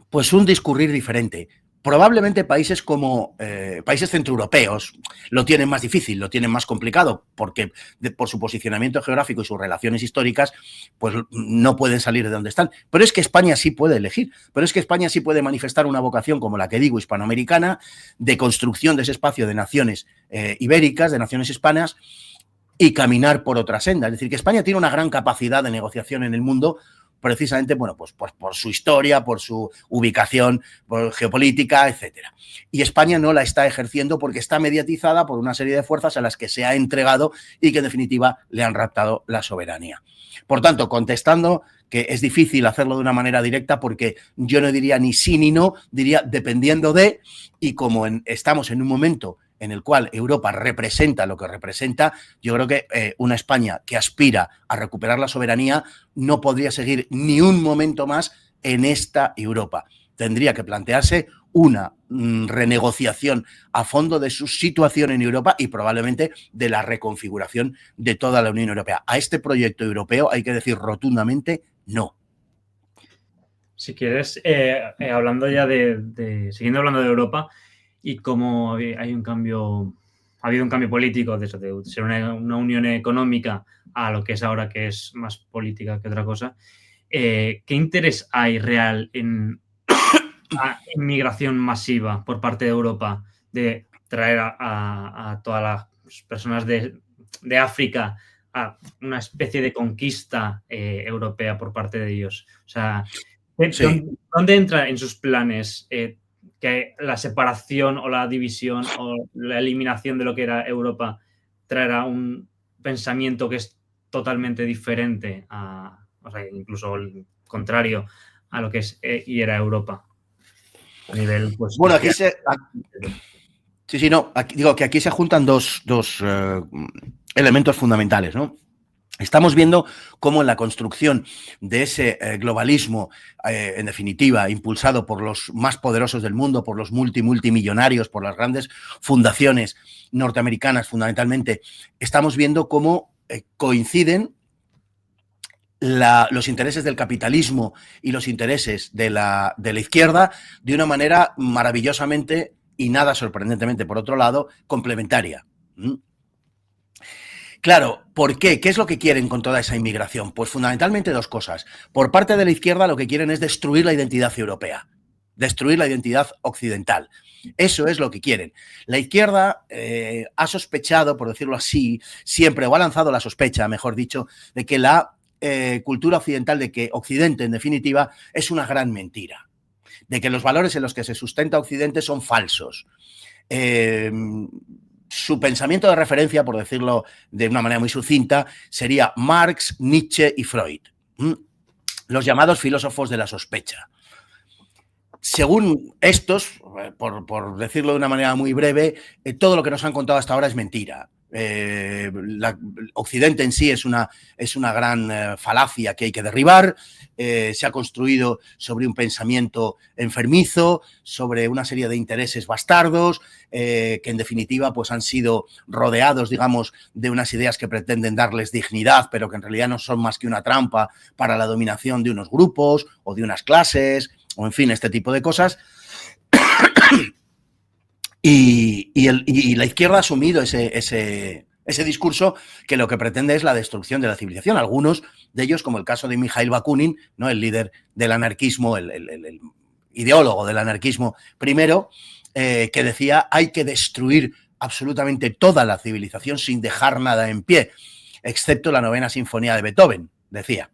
pues un discurrir diferente. Probablemente países países centroeuropeos lo tienen más difícil, lo tienen más complicado, porque por su posicionamiento geográfico y sus relaciones históricas, pues no pueden salir de donde están. Pero es que España sí puede elegir, pero es que España sí puede manifestar una vocación, como la que digo, hispanoamericana, de construcción de ese espacio de naciones ibéricas, de naciones hispanas, y caminar por otra senda. Es decir, que España tiene una gran capacidad de negociación en el mundo, precisamente, bueno, pues por su historia, por su ubicación, por geopolítica, etcétera. Y España no la está ejerciendo porque está mediatizada por una serie de fuerzas a las que se ha entregado y que en definitiva le han raptado la soberanía. Por tanto, contestando que es difícil hacerlo de una manera directa porque yo no diría ni sí ni no, diría dependiendo de, y como estamos en un momento en el cual Europa representa lo que representa, yo creo que una España que aspira a recuperar la soberanía no podría seguir ni un momento más en esta Europa. Tendría que plantearse una renegociación a fondo de su situación en Europa y probablemente de la reconfiguración de toda la Unión Europea. A este proyecto europeo hay que decir rotundamente no. Si quieres, hablando ya siguiendo hablando de Europa, y cómo hay un cambio, ha habido un cambio político de ser una unión económica a lo que es ahora, que es más política que otra cosa. ¿Qué interés hay real en la inmigración masiva por parte de Europa de traer a todas las personas de África a una especie de conquista europea por parte de ellos? O sea, ¿dónde entra en sus planes que la separación o la división o la eliminación de lo que era Europa traerá un pensamiento que es totalmente diferente o sea, incluso el contrario a lo que es y era Europa a nivel, pues, bueno, aquí digo que aquí se juntan dos elementos fundamentales, ¿no? Estamos viendo cómo en la construcción de ese globalismo, en definitiva, impulsado por los más poderosos del mundo, por los multimillonarios, por las grandes fundaciones norteamericanas fundamentalmente, estamos viendo cómo coinciden los intereses del capitalismo y los intereses de la izquierda de una manera maravillosamente y nada sorprendentemente, por otro lado, complementaria. Claro, ¿por qué? ¿Qué es lo que quieren con toda esa inmigración? Pues fundamentalmente dos cosas. Por parte de la izquierda lo que quieren es destruir la identidad europea, destruir la identidad occidental. Eso es lo que quieren. La izquierda ha sospechado, por decirlo así, siempre, o ha lanzado la sospecha, mejor dicho, de que la cultura occidental, de que Occidente, en definitiva, es una gran mentira, de que los valores en los que se sustenta Occidente son falsos. Su pensamiento de referencia, por decirlo de una manera muy sucinta, sería Marx, Nietzsche y Freud, los llamados filósofos de la sospecha. Según estos, por decirlo de una manera muy breve, todo lo que nos han contado hasta ahora es mentira. Occidente en sí es una gran falacia que hay que derribar. Se ha construido sobre un pensamiento enfermizo, sobre una serie de intereses bastardos, que en definitiva pues han sido rodeados, digamos, de unas ideas que pretenden darles dignidad, pero que en realidad no son más que una trampa para la dominación de unos grupos o de unas clases, o en fin, este tipo de cosas. Y la izquierda ha asumido ese discurso que lo que pretende es la destrucción de la civilización. Algunos de ellos, como el caso de Mikhail Bakunin, ¿no?, el líder del anarquismo, el ideólogo del anarquismo primero, que decía hay que destruir absolutamente toda la civilización sin dejar nada en pie, excepto la 9ª Sinfonía de Beethoven, decía.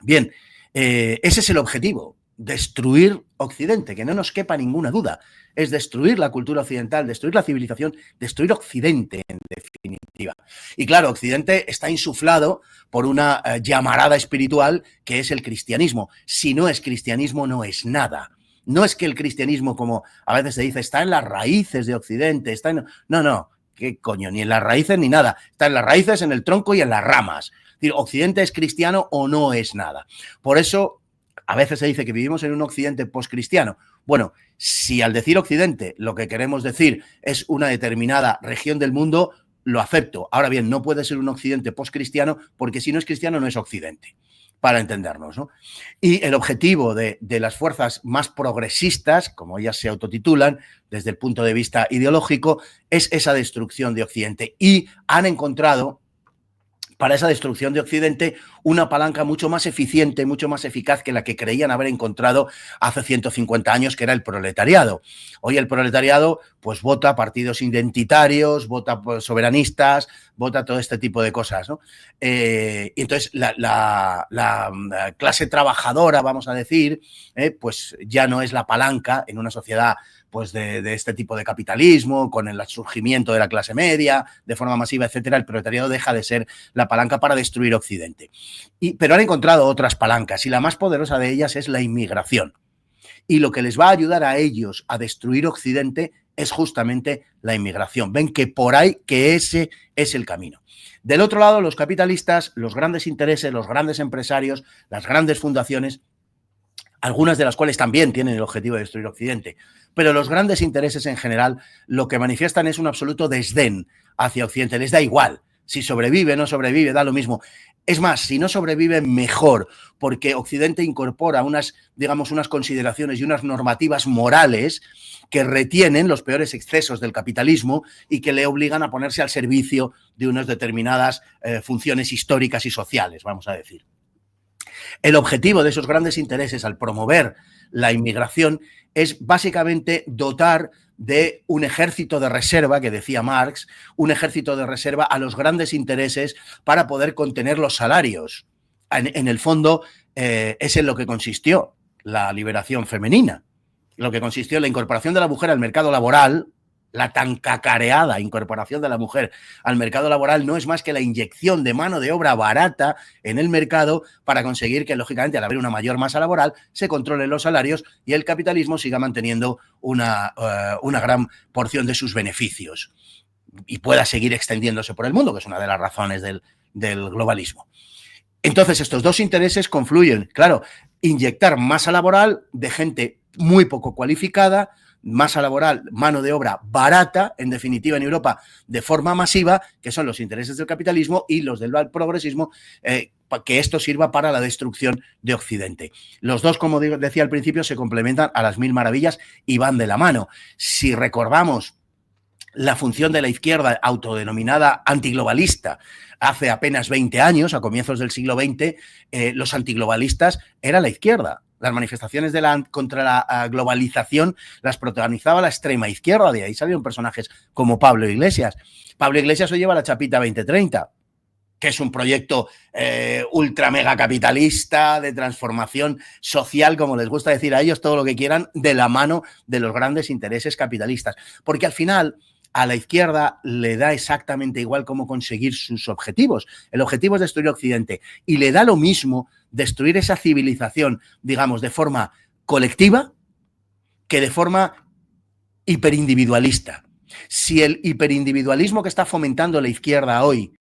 Bien, ese es el objetivo. Destruir Occidente, que no nos quepa ninguna duda, es destruir la cultura occidental, destruir la civilización, destruir Occidente en definitiva. Y claro, Occidente está insuflado por una llamarada espiritual que es el cristianismo. Si no es cristianismo, no es nada. No es que el cristianismo, como a veces se dice, está en las raíces de Occidente, está en... No, qué coño, ni en las raíces ni nada. Está en las raíces, en el tronco y en las ramas. Es decir, Occidente es cristiano o no es nada. Por eso a veces se dice que vivimos en un Occidente postcristiano. Bueno, si al decir Occidente lo que queremos decir es una determinada región del mundo, lo acepto. Ahora bien, no puede ser un Occidente postcristiano porque si no es cristiano no es Occidente, para entendernos, ¿no? Y el objetivo de las fuerzas más progresistas, como ellas se autotitulan desde el punto de vista ideológico, es esa destrucción de Occidente. Y han encontrado para esa destrucción de Occidente una palanca mucho más eficiente, mucho más eficaz que la que creían haber encontrado hace 150 años, que era el proletariado. Hoy el proletariado pues vota partidos identitarios, vota soberanistas, vota todo este tipo de cosas, ¿no? Y entonces la clase trabajadora, vamos a decir, pues ya no es la palanca en una sociedad pues de este tipo de capitalismo, con el surgimiento de la clase media, de forma masiva, etcétera. El proletariado deja de ser la palanca para destruir Occidente. Pero han encontrado otras palancas y la más poderosa de ellas es la inmigración. Y lo que les va a ayudar a ellos a destruir Occidente es justamente la inmigración. Ven que por ahí, que ese es el camino. Del otro lado, los capitalistas, los grandes intereses, los grandes empresarios, las grandes fundaciones, algunas de las cuales también tienen el objetivo de destruir Occidente, pero los grandes intereses en general lo que manifiestan es un absoluto desdén hacia Occidente. Les da igual si sobrevive o no sobrevive, da lo mismo. Es más, si no sobrevive, mejor, porque Occidente incorpora unas consideraciones y unas normativas morales que retienen los peores excesos del capitalismo y que le obligan a ponerse al servicio de unas determinadas funciones históricas y sociales, vamos a decir. El objetivo de esos grandes intereses al promover la inmigración es básicamente dotar de un ejército de reserva, que decía Marx, un ejército de reserva a los grandes intereses para poder contener los salarios. En el fondo, es en lo que consistió la liberación femenina, lo que consistió en la incorporación de la mujer al mercado laboral. La tan cacareada incorporación de la mujer al mercado laboral no es más que la inyección de mano de obra barata en el mercado para conseguir que, lógicamente, al haber una mayor masa laboral, se controlen los salarios y el capitalismo siga manteniendo una gran porción de sus beneficios y pueda seguir extendiéndose por el mundo, que es una de las razones del globalismo. Entonces, estos dos intereses confluyen. Claro, inyectar masa laboral de gente muy poco cualificada, masa laboral, mano de obra barata, en definitiva en Europa, de forma masiva, que son los intereses del capitalismo y los del progresismo, que esto sirva para la destrucción de Occidente. Los dos, como decía al principio, se complementan a las mil maravillas y van de la mano. Si recordamos la función de la izquierda autodenominada antiglobalista hace apenas 20 años, a comienzos del siglo XX, los antiglobalistas era la izquierda. Las manifestaciones contra la globalización las protagonizaba la extrema izquierda, de ahí salieron personajes como Pablo Iglesias. Pablo Iglesias hoy lleva la Chapita 2030, que es un proyecto ultra mega capitalista de transformación social, como les gusta decir a ellos, todo lo que quieran, de la mano de los grandes intereses capitalistas. Porque al final a la izquierda le da exactamente igual cómo conseguir sus objetivos. El objetivo es destruir Occidente y le da lo mismo destruir esa civilización, digamos, de forma colectiva que de forma hiperindividualista. Si el hiperindividualismo que está fomentando la izquierda hoy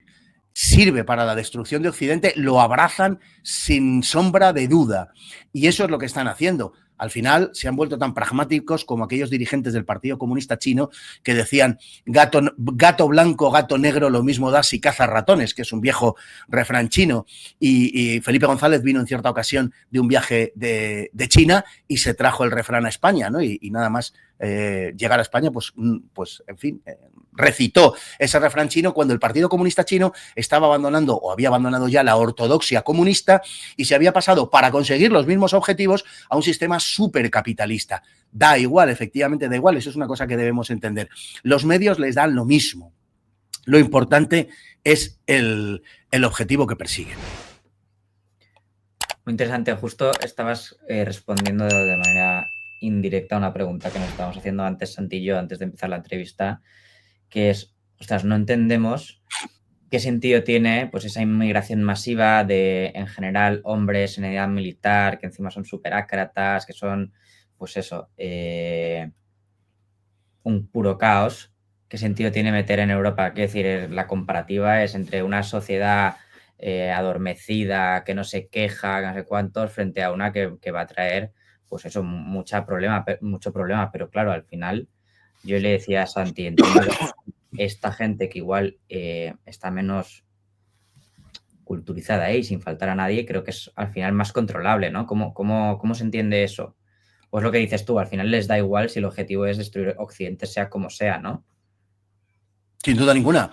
sirve para la destrucción de Occidente, lo abrazan sin sombra de duda. Y eso es lo que están haciendo. Al final se han vuelto tan pragmáticos como aquellos dirigentes del Partido Comunista Chino que decían gato blanco, gato negro, lo mismo da si caza ratones, que es un viejo refrán chino. Y Felipe González vino en cierta ocasión de un viaje de China y se trajo el refrán a España, ¿no? Y nada más llegar a España, pues en fin, recitó ese refrán chino cuando el Partido Comunista Chino estaba abandonando o había abandonado ya la ortodoxia comunista y se había pasado para conseguir los mismos objetivos a un sistema supercapitalista. Da igual, efectivamente da igual, eso es una cosa que debemos entender. Los medios les dan lo mismo. Lo importante es el objetivo que persiguen. Muy interesante. Justo estabas respondiendo de manera indirecta a una pregunta que nos estábamos haciendo antes, Santi y yo, antes de empezar la entrevista, que es, ostras, no entendemos qué sentido tiene pues esa inmigración masiva de, en general, hombres en edad militar, que encima son superácratas, que son, pues eso, un puro caos. ¿Qué sentido tiene meter en Europa? Quiero decir, la comparativa es entre una sociedad adormecida, que no se queja, no sé cuántos, frente a una que va a traer, pues eso, mucho problema, pero claro, al final yo le decía a Santi, entiendo esta gente que igual está menos culturizada y sin faltar a nadie, creo que es al final más controlable, ¿no? ¿Cómo se entiende eso? Pues lo que dices tú, al final les da igual si el objetivo es destruir Occidente, sea como sea, ¿no? Sin duda ninguna.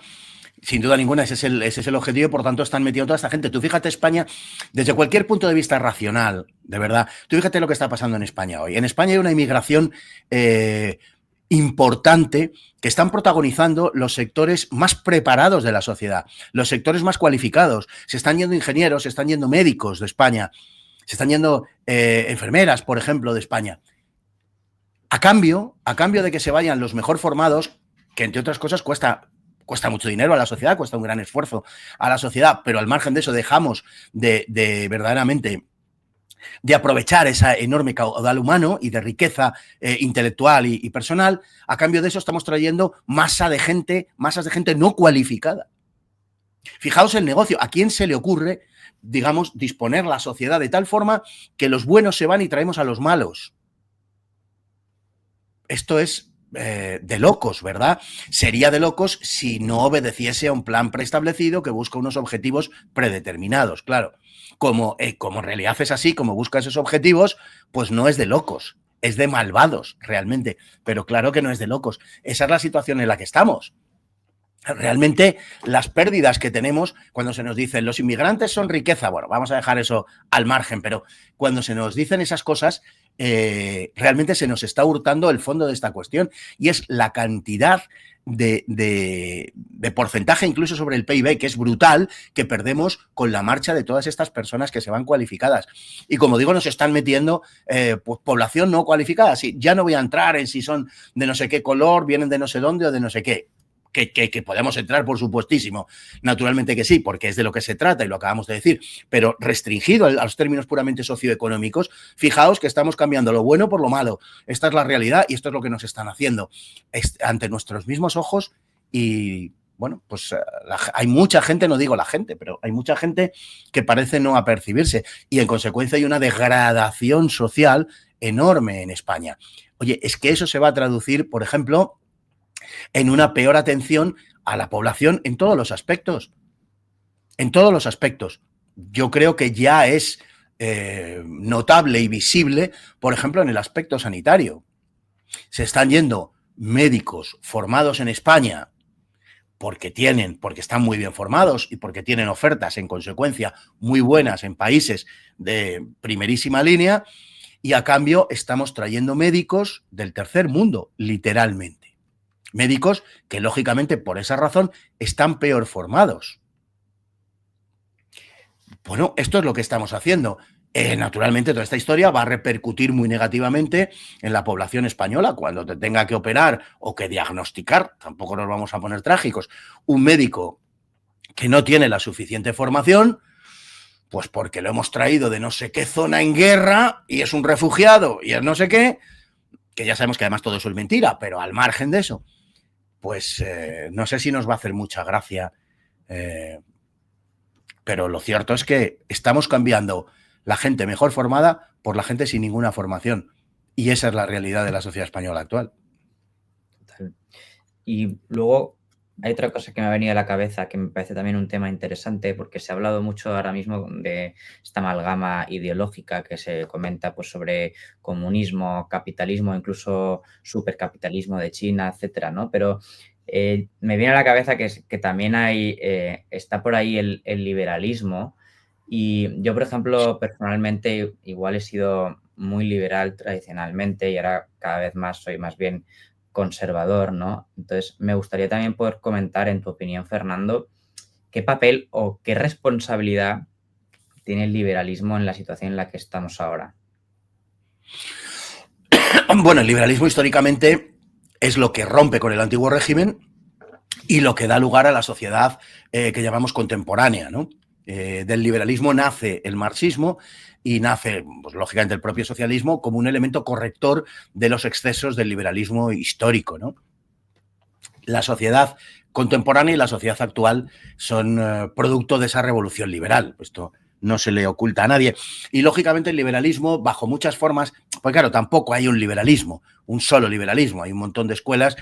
Sin duda ninguna, ese es el objetivo y por tanto están metiendo toda esta gente. Tú fíjate España, desde cualquier punto de vista racional, de verdad, tú fíjate lo que está pasando en España hoy. En España hay una inmigración importante que están protagonizando los sectores más preparados de la sociedad, los sectores más cualificados. Se están yendo ingenieros, se están yendo médicos de España, se están yendo enfermeras, por ejemplo, de España. A cambio de que se vayan los mejor formados, que entre otras cosas cuesta mucho dinero a la sociedad, cuesta un gran esfuerzo a la sociedad, pero al margen de eso dejamos de verdaderamente de aprovechar ese enorme caudal humano y de riqueza intelectual y personal. A cambio de eso estamos trayendo masas de gente no cualificada. Fijaos el negocio, ¿a quién se le ocurre, digamos, disponer la sociedad de tal forma que los buenos se van y traemos a los malos? Esto es de locos, ¿verdad? Sería de locos si no obedeciese a un plan preestablecido que busca unos objetivos predeterminados, claro. Como en realidad es así, como busca esos objetivos, pues no es de locos, es de malvados realmente, pero claro que no es de locos. Esa es la situación en la que estamos. Realmente las pérdidas que tenemos cuando se nos dicen los inmigrantes son riqueza, bueno, vamos a dejar eso al margen, pero cuando se nos dicen esas cosas, realmente se nos está hurtando el fondo de esta cuestión y es la cantidad de porcentaje incluso sobre el PIB, que es brutal, que perdemos con la marcha de todas estas personas que se van cualificadas. Y como digo, nos están metiendo pues, población no cualificada. Sí, ya no voy a entrar en si son de no sé qué color, vienen de no sé dónde o de no sé qué. Que podemos entrar, por supuestísimo. Naturalmente que sí, porque es de lo que se trata y lo acabamos de decir, pero restringido a los términos puramente socioeconómicos. Fijaos que estamos cambiando lo bueno por lo malo. Esta es la realidad y esto es lo que nos están haciendo ante nuestros mismos ojos y, bueno, pues hay mucha gente, no digo la gente, pero hay mucha gente que parece no apercibirse y, en consecuencia, hay una degradación social enorme en España. Oye, es que eso se va a traducir, por ejemplo, en una peor atención a la población en todos los aspectos. En todos los aspectos. Yo creo que ya es notable y visible, por ejemplo, en el aspecto sanitario. Se están yendo médicos formados en España porque están muy bien formados y porque tienen ofertas, en consecuencia, muy buenas en países de primerísima línea, y a cambio estamos trayendo médicos del tercer mundo, literalmente. Médicos que, lógicamente, por esa razón, están peor formados. Bueno, esto es lo que estamos haciendo. Naturalmente, toda esta historia va a repercutir muy negativamente en la población española cuando te tenga que operar o que diagnosticar, tampoco nos vamos a poner trágicos, un médico que no tiene la suficiente formación, pues porque lo hemos traído de no sé qué zona en guerra y es un refugiado y es no sé qué, que ya sabemos que además todo eso es mentira, pero al margen de eso, pues no sé si nos va a hacer mucha gracia, pero lo cierto es que estamos cambiando la gente mejor formada por la gente sin ninguna formación. Y esa es la realidad de la sociedad española actual. Total. Y luego hay otra cosa que me ha venido a la cabeza que me parece también un tema interesante, porque se ha hablado mucho ahora mismo de esta amalgama ideológica que se comenta pues, sobre comunismo, capitalismo, incluso supercapitalismo de China, etcétera, ¿no? Pero me viene a la cabeza que también está por ahí el liberalismo. Y yo, por ejemplo, personalmente igual he sido muy liberal tradicionalmente y ahora cada vez más soy más bien conservador, ¿no? Entonces, me gustaría también poder comentar, en tu opinión, Fernando, qué papel o qué responsabilidad tiene el liberalismo en la situación en la que estamos ahora. Bueno, el liberalismo históricamente es lo que rompe con el antiguo régimen y lo que da lugar a la sociedad que llamamos contemporánea, ¿no? Del liberalismo nace el marxismo y nace, pues, lógicamente, el propio socialismo como un elemento corrector de los excesos del liberalismo histórico, ¿no? La sociedad contemporánea y la sociedad actual son producto de esa revolución liberal. Esto no se le oculta a nadie. Y, lógicamente, el liberalismo, bajo muchas formas, pues claro, tampoco hay un liberalismo, un solo liberalismo. Hay un montón de escuelas,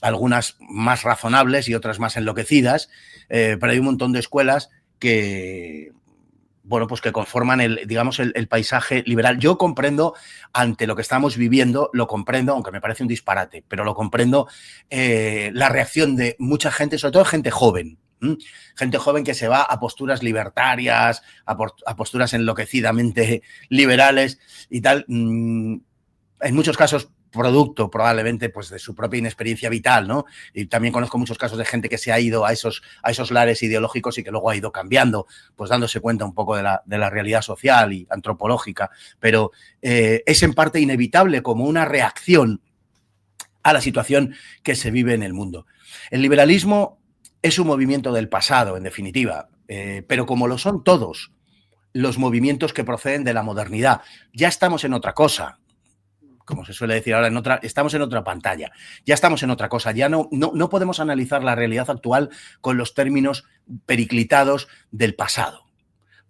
algunas más razonables y otras más enloquecidas, pero hay un montón de escuelas que, bueno, pues que conforman el paisaje liberal. Yo comprendo, ante lo que estamos viviendo, lo comprendo, aunque me parece un disparate, pero lo comprendo, la reacción de mucha gente, sobre todo gente joven, Gente joven que se va a posturas libertarias, a posturas enloquecidamente liberales y tal, en muchos casos producto probablemente pues de su propia inexperiencia vital, ¿no? Y también conozco muchos casos de gente que se ha ido a esos lares ideológicos y que luego ha ido cambiando, pues dándose cuenta un poco de la realidad social y antropológica, pero es en parte inevitable como una reacción a la situación que se vive en el mundo. El liberalismo es un movimiento del pasado, en definitiva, pero como lo son todos los movimientos que proceden de la modernidad, ya estamos en otra cosa. Como se suele decir ahora, estamos en otra pantalla, ya estamos en otra cosa, ya no podemos analizar la realidad actual con los términos periclitados del pasado.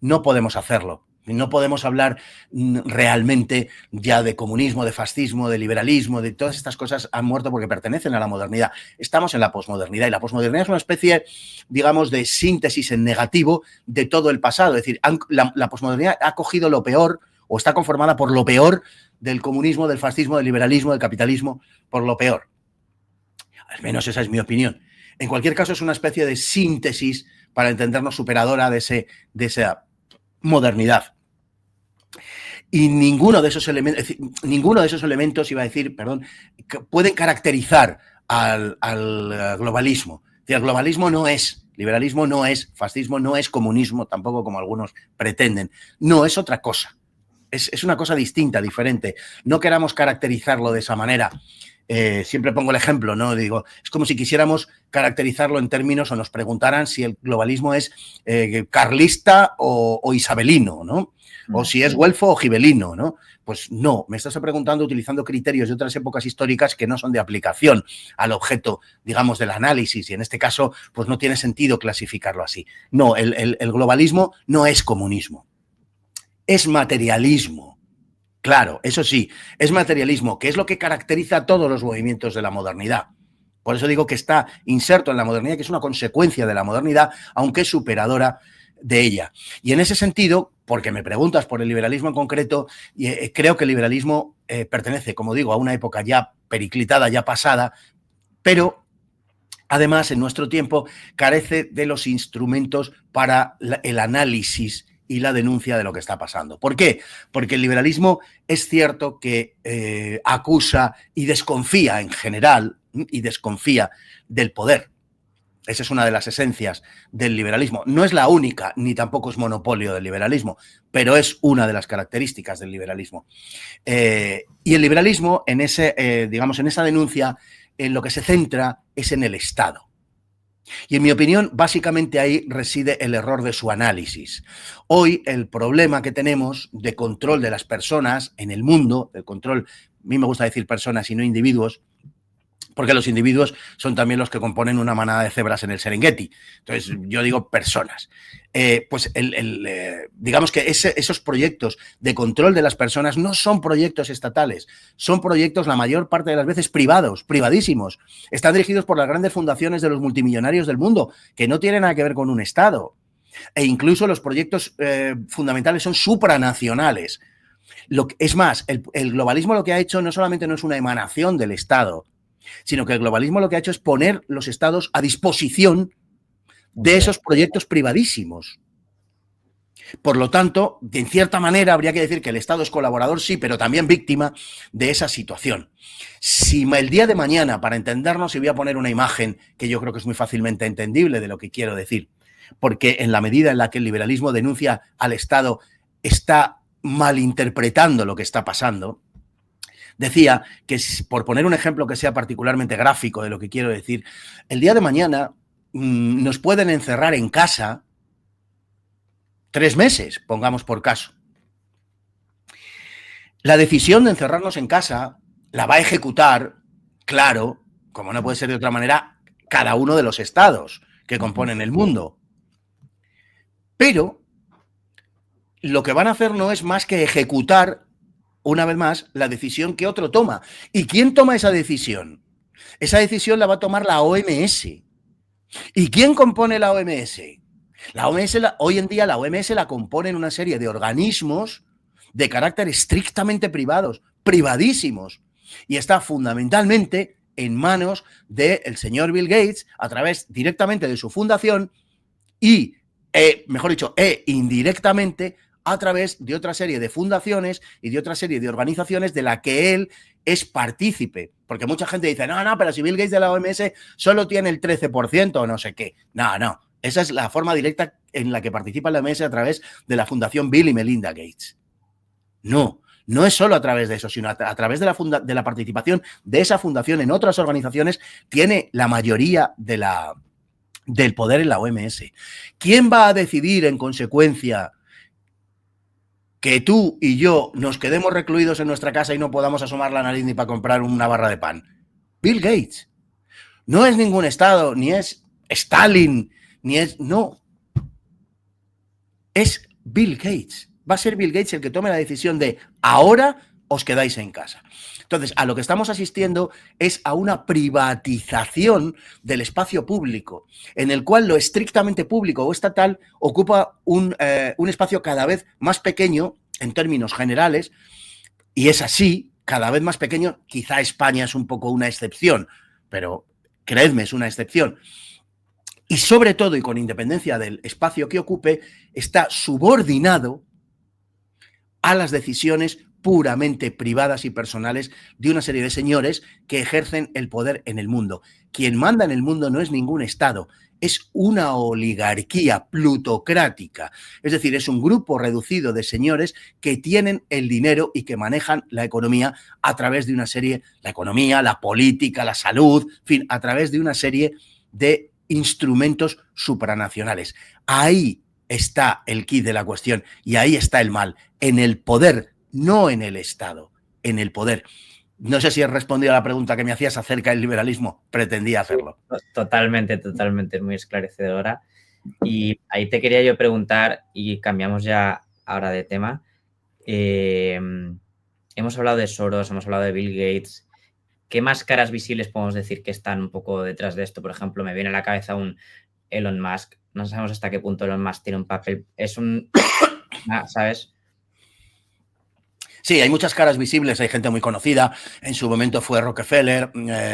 No podemos hacerlo. No podemos hablar realmente ya de comunismo, de fascismo, de liberalismo, de todas estas cosas han muerto porque pertenecen a la modernidad. Estamos en la posmodernidad y la posmodernidad es una especie, digamos, de síntesis en negativo de todo el pasado. Es decir, la posmodernidad ha cogido lo peor o está conformada por lo peor del comunismo, del fascismo, del liberalismo, del capitalismo, por lo peor. Al menos esa es mi opinión. En cualquier caso, es una especie de síntesis para entendernos superadora de esa modernidad. Y ninguno de esos elementos, iba a decir, perdón, pueden caracterizar al globalismo. El globalismo no es, liberalismo no es, fascismo no es comunismo, tampoco como algunos pretenden. No, es otra cosa. Es una cosa distinta, diferente. No queramos caracterizarlo de esa manera. Siempre pongo el ejemplo, ¿no? Digo, es como si quisiéramos caracterizarlo en términos o nos preguntaran si el globalismo es carlista o isabelino, ¿no? O si es güelfo o gibelino, ¿no? Pues no, me estás preguntando utilizando criterios de otras épocas históricas que no son de aplicación al objeto, digamos, del análisis, y en este caso, pues no tiene sentido clasificarlo así. No, el globalismo no es comunismo, es materialismo. Claro, eso sí, es materialismo, que es lo que caracteriza a todos los movimientos de la modernidad. Por eso digo que está inserto en la modernidad, que es una consecuencia de la modernidad, aunque es superadora de ella. Y en ese sentido, porque me preguntas por el liberalismo en concreto, creo que el liberalismo pertenece, como digo, a una época ya periclitada, ya pasada, pero además en nuestro tiempo carece de los instrumentos para el análisis y la denuncia de lo que está pasando. ¿Por qué? Porque el liberalismo es cierto que acusa y desconfía en general, y desconfía del poder. Esa es una de las esencias del liberalismo. No es la única, ni tampoco es monopolio del liberalismo, pero es una de las características del liberalismo. Y el liberalismo, en digamos, en esa denuncia, en lo que se centra es en el Estado. Y en mi opinión, básicamente ahí reside el error de su análisis. Hoy el problema que tenemos de control de las personas en el mundo, el control, a mí me gusta decir personas y no individuos, porque los individuos son también los que componen una manada de cebras en el Serengeti. Entonces, yo digo personas. Pues digamos que esos proyectos de control de las personas no son proyectos estatales, son proyectos la mayor parte de las veces privados, privadísimos. Están dirigidos por las grandes fundaciones de los multimillonarios del mundo, que no tienen nada que ver con un Estado. E incluso los proyectos fundamentales son supranacionales. Es más, el globalismo lo que ha hecho no solamente no es una emanación del Estado, sino que el globalismo lo que ha hecho es poner los estados a disposición de esos proyectos privadísimos. Por lo tanto, de cierta manera habría que decir que el Estado es colaborador, sí, pero también víctima de esa situación. Si el día de mañana, para entendernos, y voy a poner una imagen que yo creo que es muy fácilmente entendible de lo que quiero decir, porque en la medida en la que el liberalismo denuncia al Estado, está malinterpretando lo que está pasando. Decía que, por poner un ejemplo que sea particularmente gráfico de lo que quiero decir, el día de mañana nos pueden encerrar en casa 3 meses, pongamos por caso. La decisión de encerrarnos en casa la va a ejecutar, claro, como no puede ser de otra manera, cada uno de los estados que componen el mundo. Pero lo que van a hacer no es más que ejecutar, una vez más, la decisión que otro toma. ¿Y quién toma esa decisión? Esa decisión la va a tomar la OMS. ¿Y quién compone la OMS? Hoy en día la OMS la componen una serie de organismos de carácter estrictamente privados, privadísimos. Y está fundamentalmente en manos del señor Bill Gates a través directamente de su fundación y, mejor dicho, indirectamente a través de otra serie de fundaciones y de otra serie de organizaciones de la que él es partícipe. Porque mucha gente dice, no, pero si Bill Gates de la OMS solo tiene el 13% o no sé qué. No. Esa es la forma directa en la que participa la OMS a través de la fundación Bill y Melinda Gates. No es solo a través de eso, sino a través de la participación de esa fundación en otras organizaciones, tiene la mayoría del poder en la OMS. ¿Quién va a decidir, en consecuencia, que tú y yo nos quedemos recluidos en nuestra casa y no podamos asomar la nariz ni para comprar una barra de pan? Bill Gates. No es ningún Estado, ni es Stalin, no. Es Bill Gates. Va a ser Bill Gates el que tome la decisión de ahora os quedáis en casa. Entonces, a lo que estamos asistiendo es a una privatización del espacio público, en el cual lo estrictamente público o estatal ocupa un espacio cada vez más pequeño en términos generales, y es así, cada vez más pequeño. Quizá España es un poco una excepción, pero creedme, es una excepción. Y sobre todo, y con independencia del espacio que ocupe, está subordinado a las decisiones puramente privadas y personales de una serie de señores que ejercen el poder en el mundo. Quien manda en el mundo no es ningún Estado, es una oligarquía plutocrática. Es decir, es un grupo reducido de señores que tienen el dinero y que manejan la economía a través de una serie, la economía, la política, la salud, en fin, a través de una serie de instrumentos supranacionales. Ahí está el quid de la cuestión y ahí está el mal, en el poder, no en el Estado, en el poder. No sé si he respondido a la pregunta que me hacías acerca del liberalismo, pretendía hacerlo. Totalmente, muy esclarecedora. Y ahí te quería yo preguntar, y cambiamos ya ahora de tema. Hemos hablado de Soros, hemos hablado de Bill Gates. ¿Qué más caras visibles podemos decir que están un poco detrás de esto? Por ejemplo, me viene a la cabeza un Elon Musk. No sabemos hasta qué punto Elon Musk tiene un papel. ¿Sabes? Sí, hay muchas caras visibles, hay gente muy conocida. En su momento fue Rockefeller,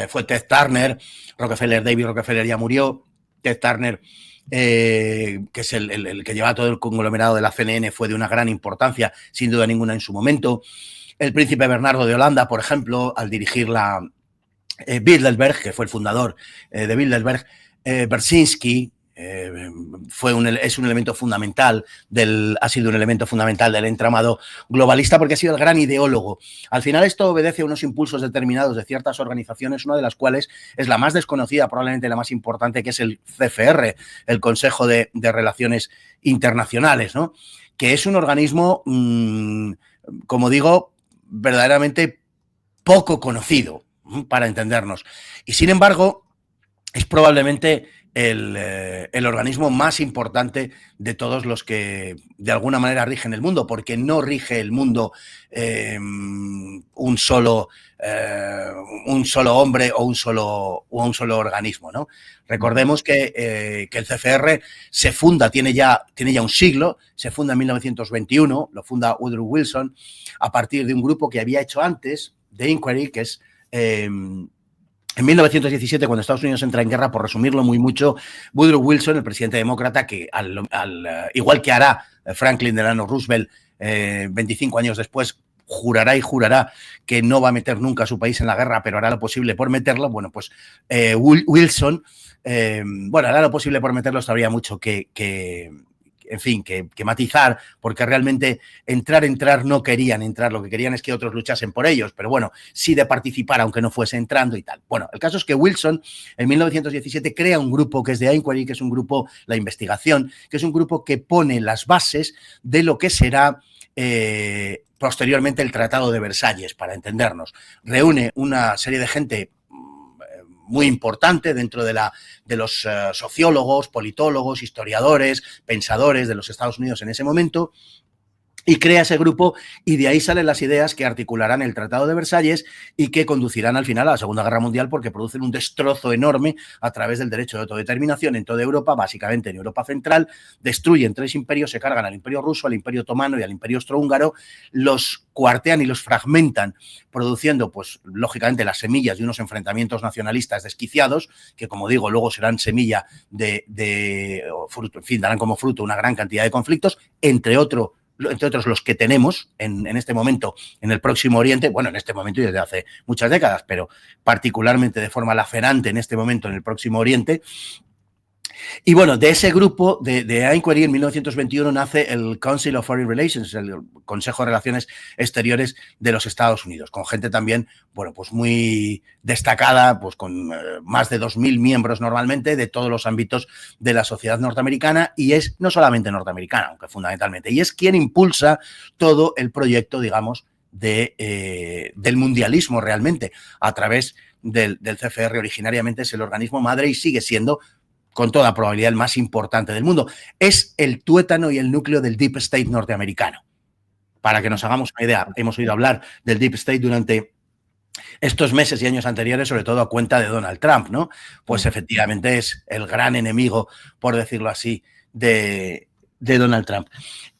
fue Ted Turner. David Rockefeller ya murió. Ted Turner, que es el que lleva todo el conglomerado de la CNN, fue de una gran importancia, sin duda ninguna, en su momento. El príncipe Bernardo de Holanda, por ejemplo, al dirigir la Bilderberg, que fue el fundador de Bilderberg, Brzezinski, es un elemento fundamental ha sido un elemento fundamental del entramado globalista, porque ha sido el gran ideólogo. Al final esto obedece a unos impulsos determinados de ciertas organizaciones, una de las cuales es la más desconocida, probablemente la más importante, que es el CFR, el Consejo de Relaciones Internacionales, ¿no? Que es un organismo, como digo, verdaderamente poco conocido, para entendernos. Y sin embargo, es probablemente el organismo más importante de todos los que de alguna manera rigen el mundo, porque no rige el mundo un solo hombre o un solo organismo, ¿no? Recordemos que el CFR se funda, tiene ya un siglo, se funda en 1921, lo funda Woodrow Wilson, a partir de un grupo que había hecho antes, The Inquiry, que es en 1917, cuando Estados Unidos entra en guerra, por resumirlo muy mucho, Woodrow Wilson, el presidente demócrata, que igual que hará Franklin Delano Roosevelt 25 años después, jurará y jurará que no va a meter nunca a su país en la guerra, pero hará lo posible por meterlo. Bueno, pues Wilson, hará lo posible por meterlo. Habría mucho que matizar, porque realmente entrar no querían entrar, lo que querían es que otros luchasen por ellos, pero bueno, sí de participar, aunque no fuese entrando y tal. Bueno, el caso es que Wilson en 1917 crea un grupo que es The Inquiry, que es un grupo, la investigación, que es un grupo que pone las bases de lo que será posteriormente el Tratado de Versalles, para entendernos. Reúne una serie de gente muy importante dentro de los sociólogos, politólogos, historiadores, pensadores de los Estados Unidos en ese momento, y crea ese grupo, y de ahí salen las ideas que articularán el Tratado de Versalles y que conducirán al final a la Segunda Guerra Mundial, porque producen un destrozo enorme a través del derecho de autodeterminación en toda Europa, básicamente en Europa Central. Destruyen 3 imperios, se cargan al Imperio Ruso, al Imperio Otomano y al Imperio Austrohúngaro, los cuartean y los fragmentan, produciendo, pues, lógicamente, las semillas de unos enfrentamientos nacionalistas desquiciados, que, como digo, luego serán semilla de fruto, en fin, darán como fruto una gran cantidad de conflictos, entre otros los que tenemos en este momento en el Próximo Oriente, bueno, en este momento y desde hace muchas décadas, pero particularmente de forma lacerante en este momento en el Próximo Oriente. Y bueno, de ese grupo de Inquiry en 1921 nace el Council of Foreign Relations, el Consejo de Relaciones Exteriores de los Estados Unidos, con gente también, bueno, pues muy destacada, pues con más de 2.000 miembros normalmente de todos los ámbitos de la sociedad norteamericana, y es no solamente norteamericana, aunque fundamentalmente, y es quien impulsa todo el proyecto, digamos, del mundialismo realmente, a través del CFR. Originariamente es el organismo madre y sigue siendo, con toda probabilidad, el más importante del mundo. Es el tuétano y el núcleo del Deep State norteamericano. Para que nos hagamos una idea, hemos oído hablar del Deep State durante estos meses y años anteriores, sobre todo a cuenta de Donald Trump, ¿no? Pues efectivamente es el gran enemigo, por decirlo así, de Donald Trump.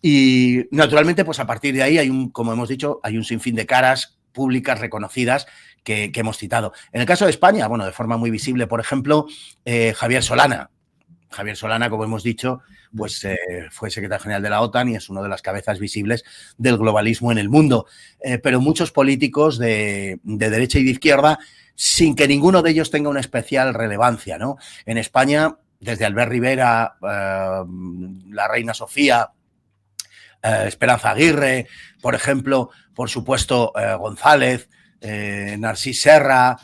Y naturalmente, pues a partir de ahí hay como hemos dicho, hay un sinfín de caras públicas reconocidas que hemos citado. En el caso de España, bueno, de forma muy visible, por ejemplo, Javier Solana. Javier Solana, como hemos dicho, pues fue secretario general de la OTAN y es una de las cabezas visibles del globalismo en el mundo. Pero muchos políticos de derecha y de izquierda, sin que ninguno de ellos tenga una especial relevancia, ¿no? En España, desde Albert Rivera, la reina Sofía, Esperanza Aguirre, por ejemplo, por supuesto, González, Narcís Serra,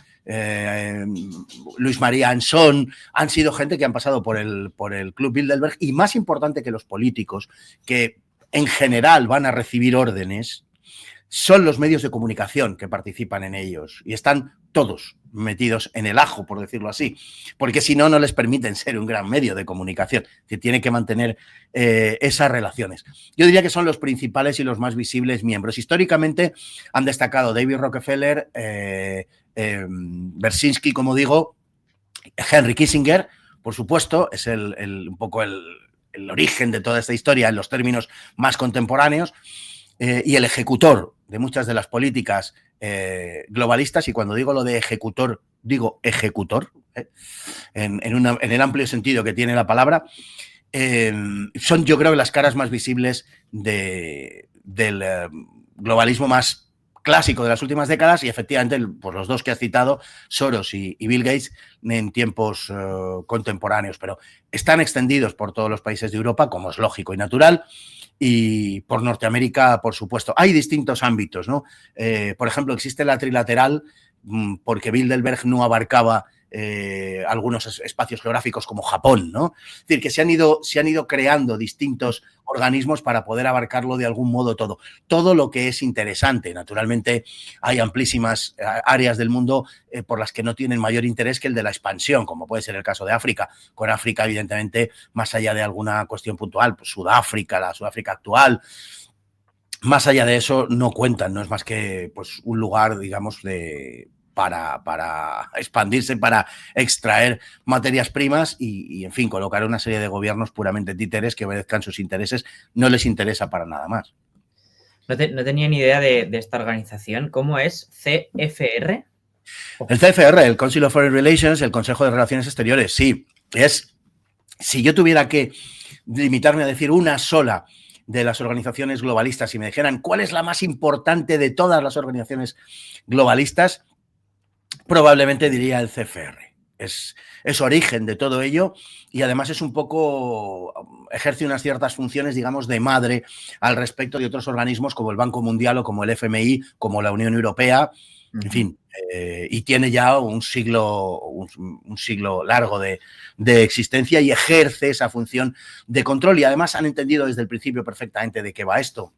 Luis María Ansón, han sido gente que han pasado por el Club Bilderberg, y más importante que los políticos, que en general van a recibir órdenes, son los medios de comunicación que participan en ellos, y están todos metidos en el ajo, por decirlo así, porque si no, no les permiten ser un gran medio de comunicación, que tiene que mantener esas relaciones. Yo diría que son los principales y los más visibles miembros. Históricamente han destacado David Rockefeller, Brzezinski, como digo, Henry Kissinger, por supuesto, es un poco el origen de toda esta historia en los términos más contemporáneos, y el ejecutor de muchas de las políticas globalistas, y cuando digo lo de ejecutor, digo ejecutor, en el amplio sentido que tiene la palabra, son, yo creo, las caras más visibles del globalismo más clásico de las últimas décadas, y efectivamente, pues los dos que has citado, Soros y Bill Gates, en tiempos contemporáneos, pero están extendidos por todos los países de Europa, como es lógico y natural, y por Norteamérica, por supuesto. Hay distintos ámbitos, ¿no? Por ejemplo, existe la trilateral, porque Bilderberg no abarcaba algunos espacios geográficos como Japón, ¿no? Es decir, que se han ido creando distintos organismos para poder abarcarlo de algún modo todo lo que es interesante. Naturalmente, hay amplísimas áreas del mundo por las que no tienen mayor interés que el de la expansión, como puede ser el caso de África. Con África, evidentemente, más allá de alguna cuestión puntual, pues Sudáfrica, la Sudáfrica actual, más allá de eso no cuentan, no es más que, pues, un lugar, digamos, para expandirse, para extraer materias primas y, en fin, colocar una serie de gobiernos puramente títeres que obedezcan sus intereses. No les interesa para nada más. No tenía ni idea de esta organización. ¿Cómo es? ¿CFR? El CFR, el Council of Foreign Relations, el Consejo de Relaciones Exteriores, sí. Si yo tuviera que limitarme a decir una sola de las organizaciones globalistas y me dijeran cuál es la más importante de todas las organizaciones globalistas, probablemente diría el CFR. Es origen de todo ello, y además es un poco, ejerce unas ciertas funciones, digamos, de madre al respecto de otros organismos como el Banco Mundial o como el FMI, como la Unión Europea, en fin, y tiene ya un siglo largo de existencia, y ejerce esa función de control, y además han entendido desde el principio perfectamente de qué va esto,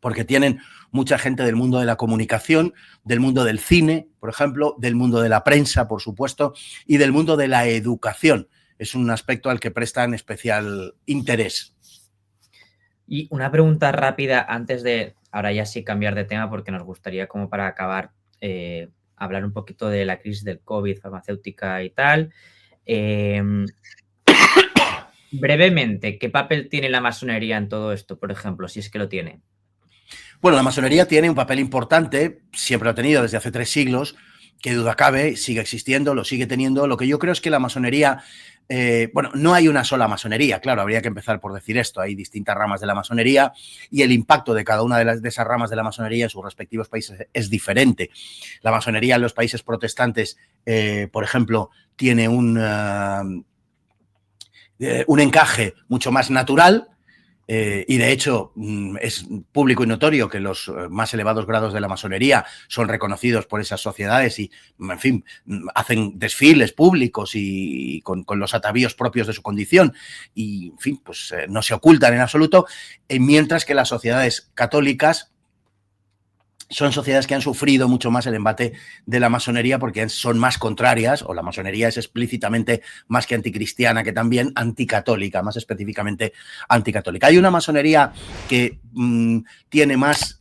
porque tienen mucha gente del mundo de la comunicación, del mundo del cine, por ejemplo, del mundo de la prensa, por supuesto, y del mundo de la educación. Es un aspecto al que prestan especial interés. Y una pregunta rápida antes de, ahora ya sí cambiar de tema, porque nos gustaría como para acabar, hablar un poquito de la crisis del COVID, farmacéutica y tal. Brevemente, ¿qué papel tiene la masonería en todo esto, por ejemplo, si es que lo tiene? Bueno, la masonería tiene un papel importante, siempre lo ha tenido desde hace 3 siglos, que duda cabe, sigue existiendo, lo sigue teniendo. Lo que yo creo es que la masonería, bueno, no hay una sola masonería, claro, habría que empezar por decir esto, hay distintas ramas de la masonería y el impacto de cada una de esas ramas de la masonería en sus respectivos países es diferente. La masonería en los países protestantes, por ejemplo, tiene un encaje mucho más natural. Y de hecho es público y notorio que los más elevados grados de la masonería son reconocidos por esas sociedades y, en fin, hacen desfiles públicos y con los atavíos propios de su condición y, en fin, pues no se ocultan en absoluto, mientras que las sociedades católicas son sociedades que han sufrido mucho más el embate de la masonería porque son más contrarias, o la masonería es explícitamente más que anticristiana, que también anticatólica, más específicamente anticatólica. Hay una masonería que tiene más,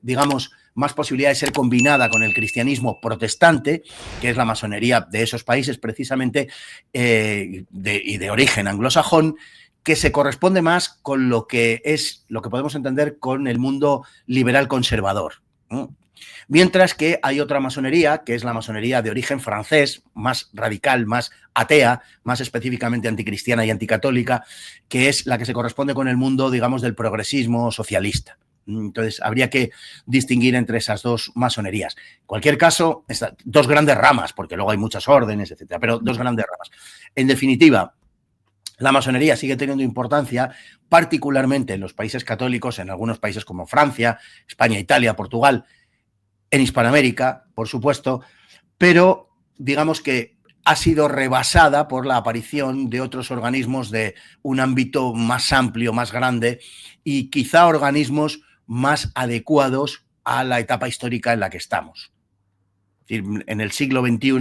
digamos, más posibilidad de ser combinada con el cristianismo protestante, que es la masonería de esos países precisamente y de origen anglosajón, que se corresponde más con lo que es, lo que podemos entender con el mundo liberal conservador. Mientras que hay otra masonería, que es la masonería de origen francés, más radical, más atea, más específicamente anticristiana y anticatólica, que es la que se corresponde con el mundo, digamos, del progresismo socialista. Entonces, habría que distinguir entre esas dos masonerías. En cualquier caso, dos grandes ramas, porque luego hay muchas órdenes, etcétera, pero dos grandes ramas. En definitiva, la masonería sigue teniendo importancia, particularmente en los países católicos, en algunos países como Francia, España, Italia, Portugal, en Hispanoamérica, por supuesto, pero digamos que ha sido rebasada por la aparición de otros organismos de un ámbito más amplio, más grande y quizá organismos más adecuados a la etapa histórica en la que estamos. Es decir, en el siglo XXI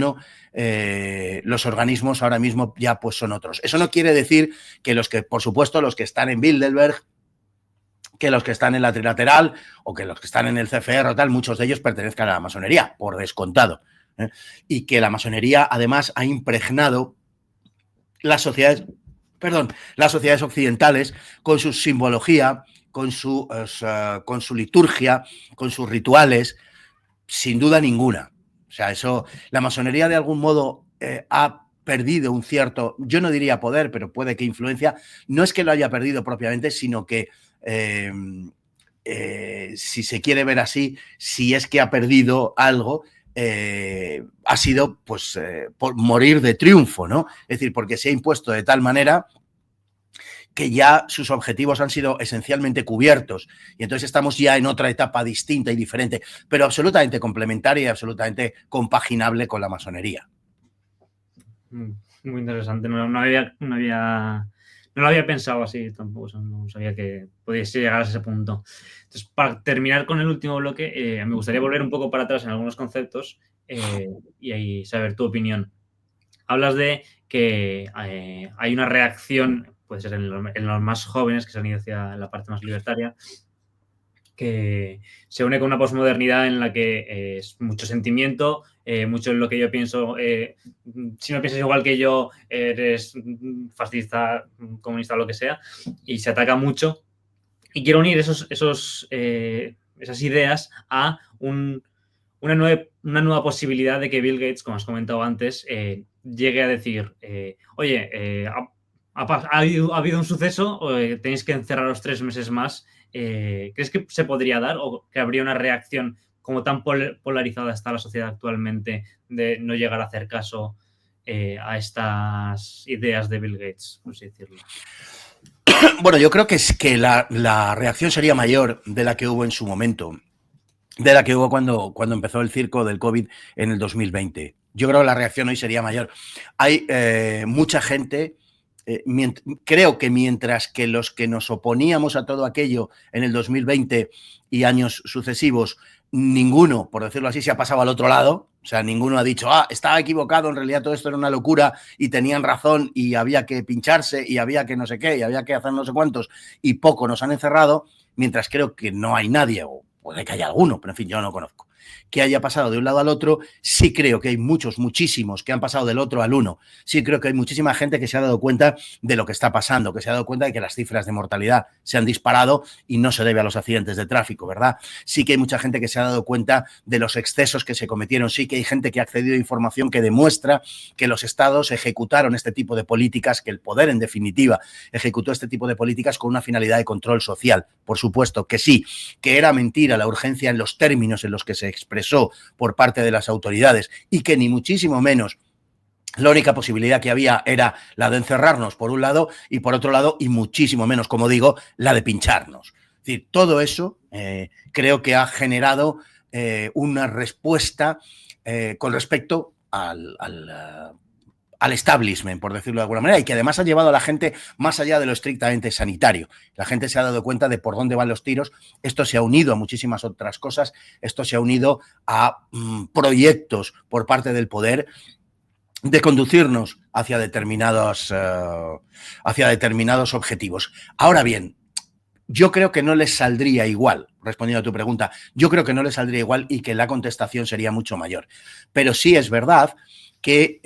los organismos ahora mismo ya pues son otros. Eso no quiere decir que los que, por supuesto, los que están en Bilderberg, que los que están en la Trilateral o que los que están en el CFR o tal, muchos de ellos pertenezcan a la masonería, por descontado. Y que la masonería además ha impregnado las sociedades, las sociedades occidentales con su simbología, con su liturgia, con sus rituales, sin duda ninguna. O sea, eso, la masonería de algún modo ha perdido un cierto, yo no diría poder, pero puede que influencia. No es que lo haya perdido propiamente, sino que si se quiere ver así, si es que ha perdido algo, ha sido pues por morir de triunfo, ¿no? Es decir, porque se ha impuesto de tal manera que ya sus objetivos han sido esencialmente cubiertos y entonces estamos ya en otra etapa distinta y diferente, pero absolutamente complementaria y absolutamente compaginable con la masonería. Muy interesante, no lo había pensado así tampoco, no sabía que pudiese llegar a ese punto. Entonces, para terminar con el último bloque, me gustaría volver un poco para atrás en algunos conceptos y ahí saber tu opinión. Hablas de que hay una reacción, puede ser en los más jóvenes que se han ido hacia la parte más libertaria, que se une con una posmodernidad en la que es mucho sentimiento, mucho en lo que yo pienso. Si no piensas igual que yo, eres fascista, comunista, lo que sea, y se ataca mucho. Y quiero unir esas ideas a una nueva posibilidad de que Bill Gates, como has comentado antes, llegue a decir, oye, ha habido un suceso, tenéis que encerraros 3 meses más. ¿Crees que se podría dar o que habría una reacción como tan polarizada está la sociedad actualmente de no llegar a hacer caso a estas ideas de Bill Gates, por así decirlo? Bueno, yo creo que es que la reacción sería mayor de la que hubo en su momento, de la que hubo cuando empezó el circo del COVID en el 2020. Yo creo que la reacción hoy sería mayor. Hay mucha gente, creo que mientras que los que nos oponíamos a todo aquello en el 2020 y años sucesivos, ninguno, por decirlo así, se ha pasado al otro lado, O sea, ninguno ha dicho, estaba equivocado, en realidad todo esto era una locura y tenían razón y había que pincharse y había que no sé qué y había que hacer no sé cuántos y poco nos han encerrado, mientras creo que no hay nadie, o puede que haya alguno, pero en fin, yo no conozco, que haya pasado de un lado al otro. Sí creo que hay muchísimos que han pasado del otro al uno. Sí creo que hay muchísima gente que se ha dado cuenta de lo que está pasando, que se ha dado cuenta de que las cifras de mortalidad se han disparado y no se debe a los accidentes de tráfico, ¿verdad? Sí que hay mucha gente que se ha dado cuenta de los excesos que se cometieron. Sí que hay gente que ha accedido a información que demuestra que los estados ejecutaron este tipo de políticas, que el poder, en definitiva, ejecutó este tipo de políticas con una finalidad de control social. Por supuesto que sí, que era mentira la urgencia en los términos en los que se expresó por parte de las autoridades y que ni muchísimo menos la única posibilidad que había era la de encerrarnos por un lado y por otro lado, y muchísimo menos, como digo, la de pincharnos. Es decir, todo eso creo que ha generado una respuesta con respecto al establishment, por decirlo de alguna manera, y que además ha llevado a la gente más allá de lo estrictamente sanitario. La gente se ha dado cuenta de por dónde van los tiros. Esto se ha unido a muchísimas otras cosas. Esto se ha unido a proyectos por parte del poder de conducirnos hacia determinados objetivos. Ahora bien, yo creo que no les saldría igual, respondiendo a tu pregunta, yo creo que no les saldría igual y que la contestación sería mucho mayor. Pero sí es verdad que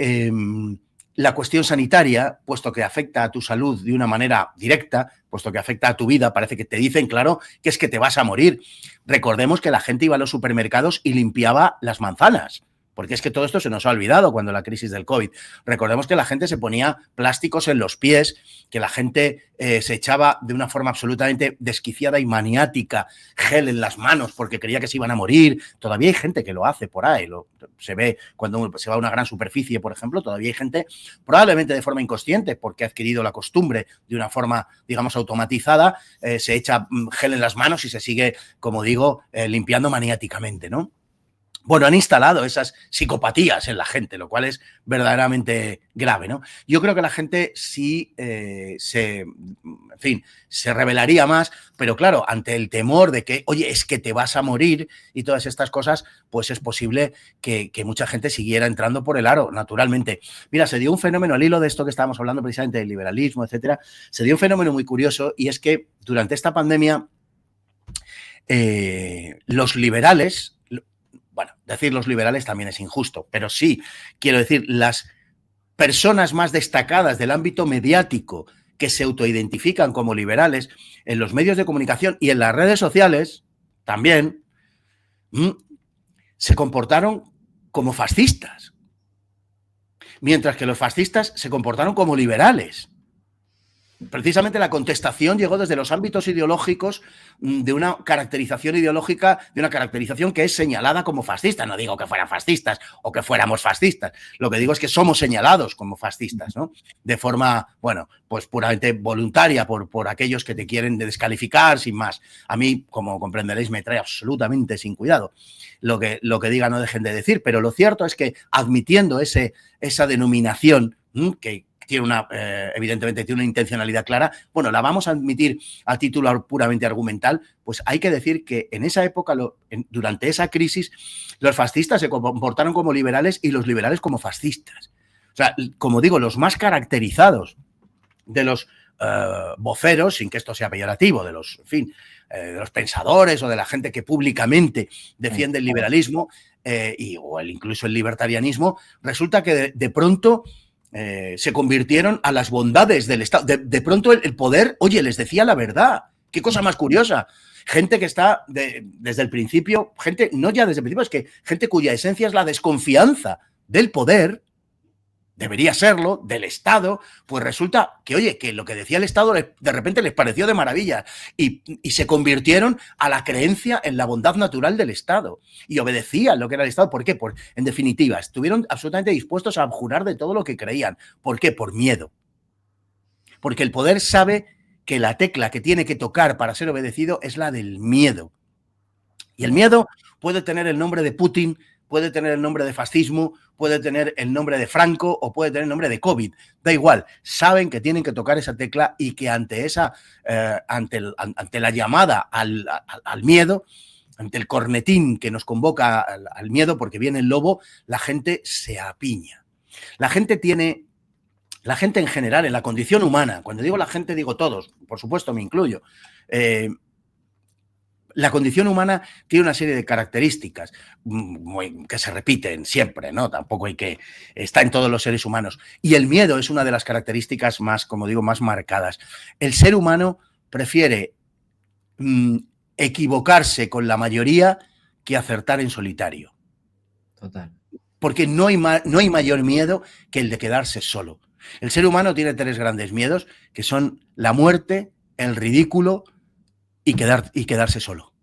la cuestión sanitaria, puesto que afecta a tu salud de una manera directa, puesto que afecta a tu vida, parece que te dicen, claro, que es que te vas a morir. Recordemos que la gente iba a los supermercados y limpiaba las manzanas, porque es que todo esto se nos ha olvidado cuando la crisis del COVID. Recordemos que la gente se ponía plásticos en los pies, que la gente se echaba de una forma absolutamente desquiciada y maniática gel en las manos porque creía que se iban a morir. Todavía hay gente que lo hace por ahí. Se ve cuando se va a una gran superficie, por ejemplo, todavía hay gente, probablemente de forma inconsciente, porque ha adquirido la costumbre de una forma, digamos, automatizada, se echa gel en las manos y se sigue, como digo, limpiando maniáticamente, ¿no? Bueno, han instalado esas psicopatías en la gente, lo cual es verdaderamente grave, ¿no? Yo creo que la gente sí se rebelaría más, pero claro, ante el temor de que, oye, es que te vas a morir y todas estas cosas, pues es posible que mucha gente siguiera entrando por el aro, naturalmente. Mira, se dio un fenómeno al hilo de esto que estábamos hablando precisamente del liberalismo, etcétera, se dio un fenómeno muy curioso y es que durante esta pandemia los liberales... Bueno, decir los liberales también es injusto, pero sí, quiero decir, las personas más destacadas del ámbito mediático que se autoidentifican como liberales en los medios de comunicación y en las redes sociales también se comportaron como fascistas, mientras que los fascistas se comportaron como liberales. Precisamente la contestación llegó desde los ámbitos ideológicos de una caracterización ideológica, de una caracterización que es señalada como fascista. No digo que fueran fascistas o que fuéramos fascistas. Lo que digo es que somos señalados como fascistas, ¿no? De forma, bueno, pues puramente voluntaria por aquellos que te quieren descalificar sin más. A mí, como comprenderéis, me trae absolutamente sin cuidado lo que diga, no dejen de decir. Pero lo cierto es que admitiendo esa denominación que tiene evidentemente tiene una intencionalidad clara, bueno, la vamos a admitir a título puramente argumental, pues hay que decir que en esa época, durante esa crisis, los fascistas se comportaron como liberales y los liberales como fascistas. O sea, como digo, los más caracterizados de los voceros, sin que esto sea peyorativo, de los pensadores o de la gente que públicamente defiende el liberalismo o incluso el libertarianismo, resulta que de pronto se convirtieron a las bondades del Estado. De pronto el poder, oye, les decía la verdad. Qué cosa más curiosa. Gente que está desde el principio, gente, no ya desde el principio, es que gente cuya esencia es la desconfianza del poder, debería serlo, del Estado, pues resulta que, oye, que lo que decía el Estado de repente les pareció de maravilla y se convirtieron a la creencia en la bondad natural del Estado y obedecían lo que era el Estado. ¿Por qué? En definitiva, estuvieron absolutamente dispuestos a abjurar de todo lo que creían. ¿Por qué? Por miedo. Porque el poder sabe que la tecla que tiene que tocar para ser obedecido es la del miedo. Y el miedo puede tener el nombre de Putin, puede tener el nombre de fascismo, puede tener el nombre de Franco o puede tener el nombre de COVID. Da igual, saben que tienen que tocar esa tecla y que ante la llamada al miedo, ante el cornetín que nos convoca al miedo, porque viene el lobo, la gente se apiña. La gente en general, en la condición humana, cuando digo la gente digo todos, por supuesto me incluyo, la condición humana tiene una serie de características que se repiten siempre, ¿no? Tampoco hay que... Está en todos los seres humanos. Y el miedo es una de las características más, como digo, más marcadas. El ser humano prefiere equivocarse con la mayoría que acertar en solitario. Total. Porque no hay mayor miedo que el de quedarse solo. El ser humano tiene 3 grandes miedos, que son la muerte, el ridículo y quedarse solo.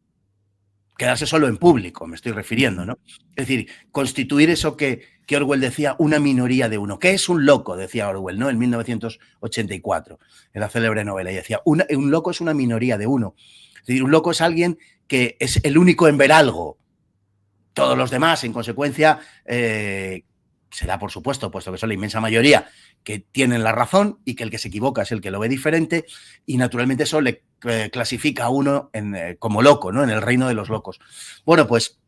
Quedarse solo en público, me estoy refiriendo, ¿no? Es decir, constituir eso que Orwell decía, una minoría de uno. ¿Qué es un loco? Decía Orwell, ¿no? En 1984, en la célebre novela. Y decía, un loco es una minoría de uno. Es decir, un loco es alguien que es el único en ver algo. Todos los demás, en consecuencia, será por supuesto, puesto que son la inmensa mayoría, que tienen la razón y que el que se equivoca es el que lo ve diferente, y naturalmente eso le clasifica a uno como loco, ¿no? En el reino de los locos. Bueno, pues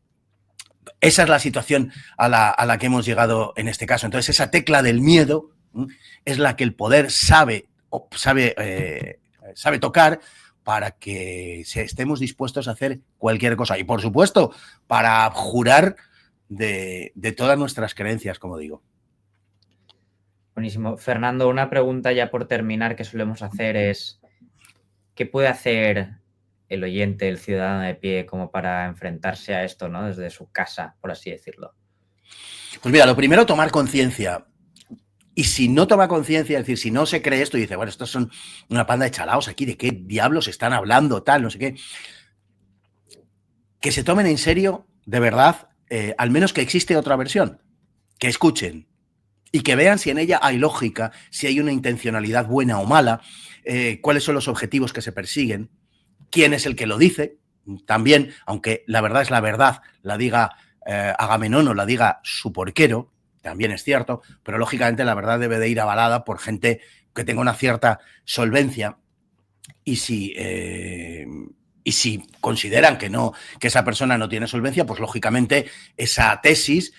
esa es la situación a la que hemos llegado en este caso. Entonces, esa tecla del miedo es la que el poder sabe tocar para que estemos dispuestos a hacer cualquier cosa. Y, por supuesto, para jurar de todas nuestras creencias, como digo. Buenísimo. Fernando, una pregunta ya por terminar que solemos hacer es, ¿qué puede hacer el oyente, el ciudadano de pie, como para enfrentarse a esto, ¿no? Desde su casa, por así decirlo? Pues mira, lo primero, tomar conciencia. Y si no toma conciencia, es decir, si no se cree esto y dice, bueno, estos son una panda de chalaos aquí, ¿de qué diablos están hablando, tal, no sé qué? Que se tomen en serio, de verdad, al menos que existe otra versión, que escuchen y que vean si en ella hay lógica, si hay una intencionalidad buena o mala, cuáles son los objetivos que se persiguen, quién es el que lo dice, también, aunque la verdad es la verdad, la diga Agamenón o la diga su porquero, también es cierto, pero lógicamente la verdad debe de ir avalada por gente que tenga una cierta solvencia, y si consideran que esa persona no tiene solvencia, pues lógicamente esa tesis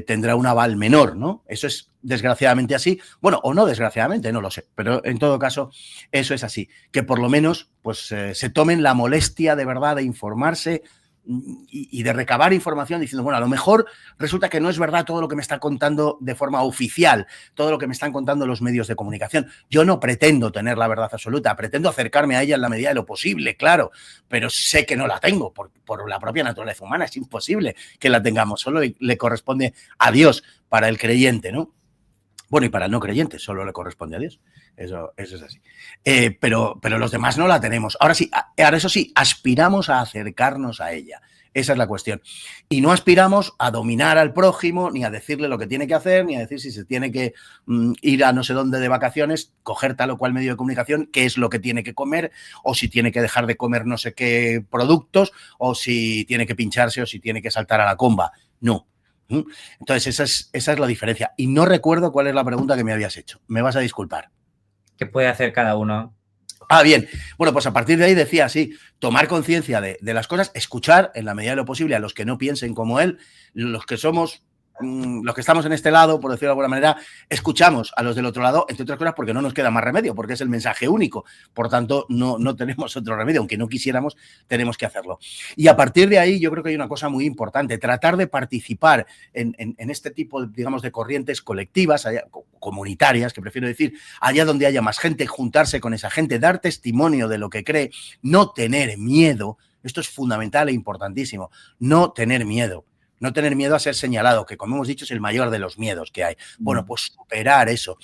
tendrá un aval menor, ¿no? Eso es desgraciadamente así. Bueno, o no desgraciadamente, no lo sé, pero en todo caso eso es así. Que por lo menos pues se tomen la molestia de verdad de informarse y de recabar información diciendo, bueno, a lo mejor resulta que no es verdad todo lo que me está contando de forma oficial, todo lo que me están contando los medios de comunicación. Yo no pretendo tener la verdad absoluta, pretendo acercarme a ella en la medida de lo posible, claro, pero sé que no la tengo por la propia naturaleza humana, es imposible que la tengamos, solo le corresponde a Dios para el creyente, ¿no? Bueno, y para el no creyente solo le corresponde a Dios. Eso es así. Pero los demás no la tenemos. Ahora eso sí, aspiramos a acercarnos a ella. Esa es la cuestión. Y no aspiramos a dominar al prójimo, ni a decirle lo que tiene que hacer, ni a decir si se tiene que ir a no sé dónde de vacaciones, coger tal o cual medio de comunicación, qué es lo que tiene que comer, o si tiene que dejar de comer no sé qué productos, o si tiene que pincharse, o si tiene que saltar a la comba. No. Entonces, esa es la diferencia. Y no recuerdo cuál es la pregunta que me habías hecho. Me vas a disculpar. ¿Qué puede hacer cada uno? Ah, bien. Bueno, pues a partir de ahí decía así, tomar conciencia de las cosas, escuchar en la medida de lo posible a los que no piensen como él, los que estamos en este lado, por decirlo de alguna manera, escuchamos a los del otro lado, entre otras cosas porque no nos queda más remedio, porque es el mensaje único. Por tanto, no tenemos otro remedio, aunque no quisiéramos, tenemos que hacerlo. Y a partir de ahí yo creo que hay una cosa muy importante, tratar de participar en este tipo, digamos, de corrientes colectivas, comunitarias, que prefiero decir, allá donde haya más gente, juntarse con esa gente, dar testimonio de lo que cree, no tener miedo. Esto es fundamental e importantísimo, no tener miedo. No tener miedo a ser señalado, que como hemos dicho es el mayor de los miedos que hay. Bueno, pues superar eso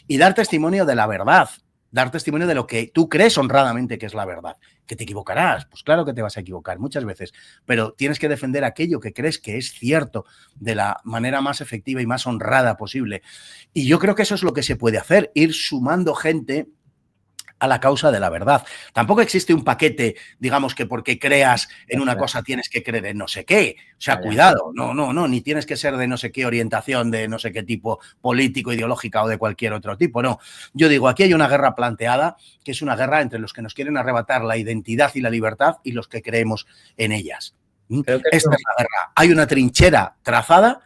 y dar testimonio de la verdad, dar testimonio de lo que tú crees honradamente que es la verdad. Que te equivocarás, pues claro que te vas a equivocar muchas veces, pero tienes que defender aquello que crees que es cierto de la manera más efectiva y más honrada posible. Y yo creo que eso es lo que se puede hacer, ir sumando gente a la causa de la verdad. Tampoco existe un paquete, digamos, que porque creas en una cosa tienes que creer en no sé qué. O sea, cuidado, no, ni tienes que ser de no sé qué orientación, de no sé qué tipo político, ideológica o de cualquier otro tipo, no. Yo digo, aquí hay una guerra planteada, que es una guerra entre los que nos quieren arrebatar la identidad y la libertad y los que creemos en ellas. Creo que Esta es la guerra. Hay una trinchera trazada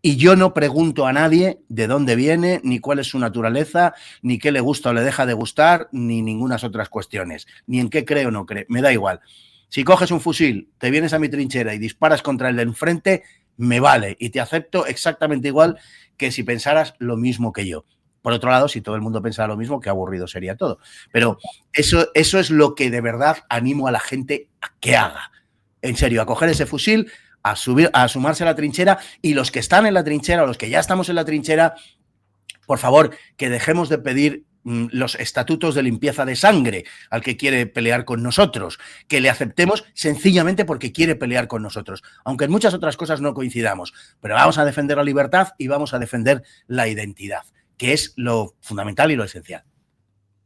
y yo no pregunto a nadie de dónde viene, ni cuál es su naturaleza, ni qué le gusta o le deja de gustar, ni ninguna otras cuestiones, ni en qué cree o no cree. Me da igual. Si coges un fusil, te vienes a mi trinchera y disparas contra el de enfrente, me vale y te acepto exactamente igual que si pensaras lo mismo que yo. Por otro lado, si todo el mundo pensara lo mismo, qué aburrido sería todo. Pero eso es lo que de verdad animo a la gente a que haga. En serio, a coger ese fusil, a sumarse a la trinchera, y los que están en la trinchera o los que ya estamos en la trinchera, por favor, que dejemos de pedir los estatutos de limpieza de sangre al que quiere pelear con nosotros, que le aceptemos sencillamente porque quiere pelear con nosotros, aunque en muchas otras cosas no coincidamos, pero vamos a defender la libertad y vamos a defender la identidad, que es lo fundamental y lo esencial.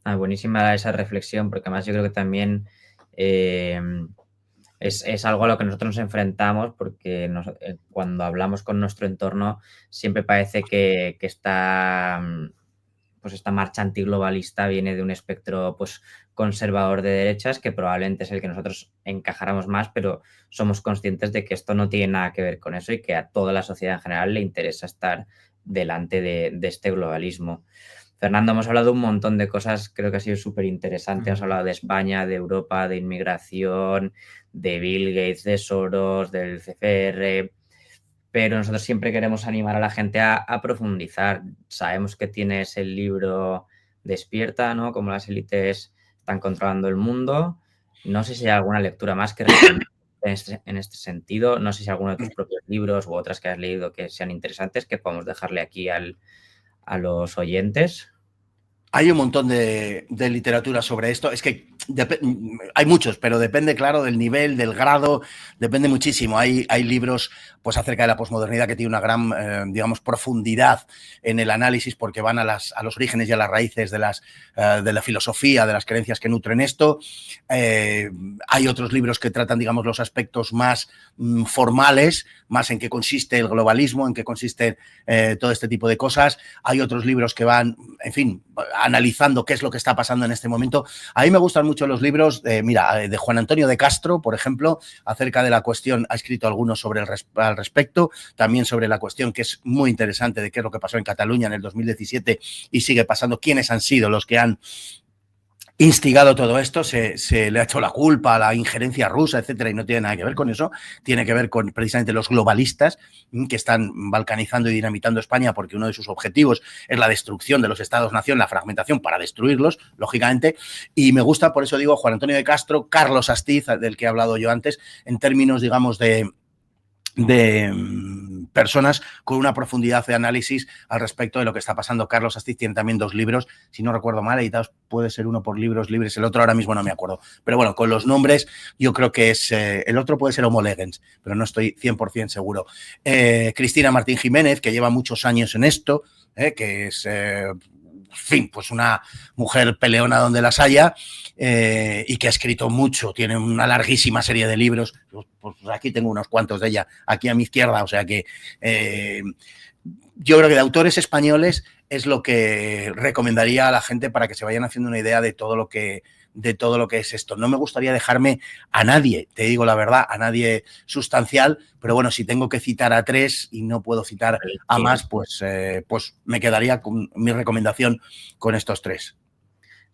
Buenísima esa reflexión, porque además yo creo que también es algo a lo que nosotros nos enfrentamos, porque cuando hablamos con nuestro entorno siempre parece que esta marcha antiglobalista viene de un espectro pues conservador de derechas, que probablemente es el que nosotros encajáramos más, pero somos conscientes de que esto no tiene nada que ver con eso y que a toda la sociedad en general le interesa estar delante de este globalismo. Fernando, hemos hablado un montón de cosas, creo que ha sido súper interesante. Hemos hablado de España, de Europa, de inmigración, de Bill Gates, de Soros, del CFR, pero nosotros siempre queremos animar a la gente a profundizar. Sabemos que tienes el libro Despierta, ¿no? Cómo las élites están controlando el mundo. No sé si hay alguna lectura más que en este sentido. No sé si alguno de tus propios libros u otras que has leído que sean interesantes que podemos dejarle aquí a los oyentes. Hay un montón de literatura sobre esto. Es que hay muchos, pero depende, claro, del nivel, del grado, depende muchísimo. Hay libros pues acerca de la posmodernidad que tiene una gran, digamos, profundidad en el análisis, porque van a los orígenes y a las raíces de la filosofía, de las creencias que nutren esto. Hay otros libros que tratan, digamos, los aspectos más formales, más en qué consiste el globalismo, en qué consiste todo este tipo de cosas. Hay otros libros que van, en fin, analizando qué es lo que está pasando en este momento. A mí me gustan mucho los libros, de Juan Antonio de Castro, por ejemplo, acerca de la cuestión, ha escrito algunos sobre al respecto, también sobre la cuestión que es muy interesante de qué es lo que pasó en Cataluña en el 2017 y sigue pasando, quiénes han sido los que han instigado todo esto, se le ha hecho la culpa a la injerencia rusa, etcétera, y no tiene nada que ver con eso, tiene que ver con precisamente los globalistas que están balcanizando y dinamitando España, porque uno de sus objetivos es la destrucción de los estados-nación, la fragmentación para destruirlos, lógicamente, y me gusta, por eso digo, Juan Antonio de Castro, Carlos Astiz, del que he hablado yo antes, en términos, digamos, de personas con una profundidad de análisis al respecto de lo que está pasando. Carlos Astiz tiene también 2 libros, si no recuerdo mal, editados, puede ser uno por Libros Libres, el otro ahora mismo no me acuerdo, pero bueno, con los nombres yo creo que es, el otro puede ser Homo Legens, pero no estoy 100% seguro. Cristina Martín Jiménez, que lleva muchos años en esto, que es... en fin, pues una mujer peleona donde las haya, y que ha escrito mucho, tiene una larguísima serie de libros, pues aquí tengo unos cuantos de ella, aquí a mi izquierda, o sea que yo creo que de autores españoles es lo que recomendaría a la gente para que se vayan haciendo una idea de todo lo que es esto. No me gustaría dejarme a nadie, te digo la verdad, a nadie sustancial, pero bueno, si tengo que citar a 3 y no puedo citar a más, pues me quedaría con mi recomendación con estos 3.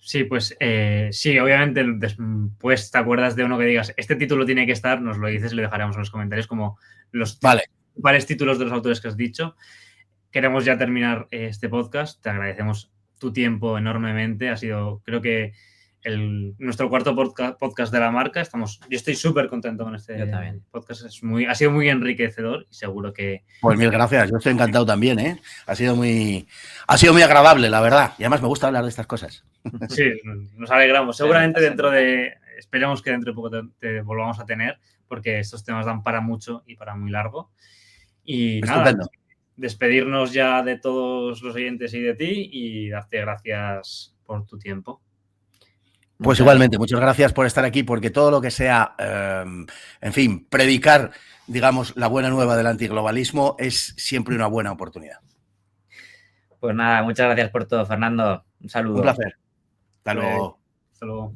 Sí, pues sí, obviamente después te acuerdas de uno que digas, este título tiene que estar, nos lo dices y lo dejaremos en los comentarios como los principales títulos de los autores que has dicho. Queremos ya terminar este podcast, te agradecemos tu tiempo enormemente, ha sido, creo que nuestro cuarto podcast de la marca. Yo estoy súper contento con este podcast. Ha sido muy enriquecedor y seguro que... Pues mil gracias, yo estoy encantado también, ¿eh? Ha sido muy agradable, la verdad. Y además me gusta hablar de estas cosas. Sí, nos alegramos. Seguramente esperemos que dentro de poco te volvamos a tener, porque estos temas dan para mucho y para muy largo. Y nada, despedirnos ya de todos los oyentes y de ti y darte gracias por tu tiempo. Pues igualmente, muchas gracias por estar aquí, porque todo lo que sea, en fin, predicar, digamos, la buena nueva del antiglobalismo es siempre una buena oportunidad. Pues nada, muchas gracias por todo, Fernando. Un saludo. Un placer. Hasta luego. Hasta luego.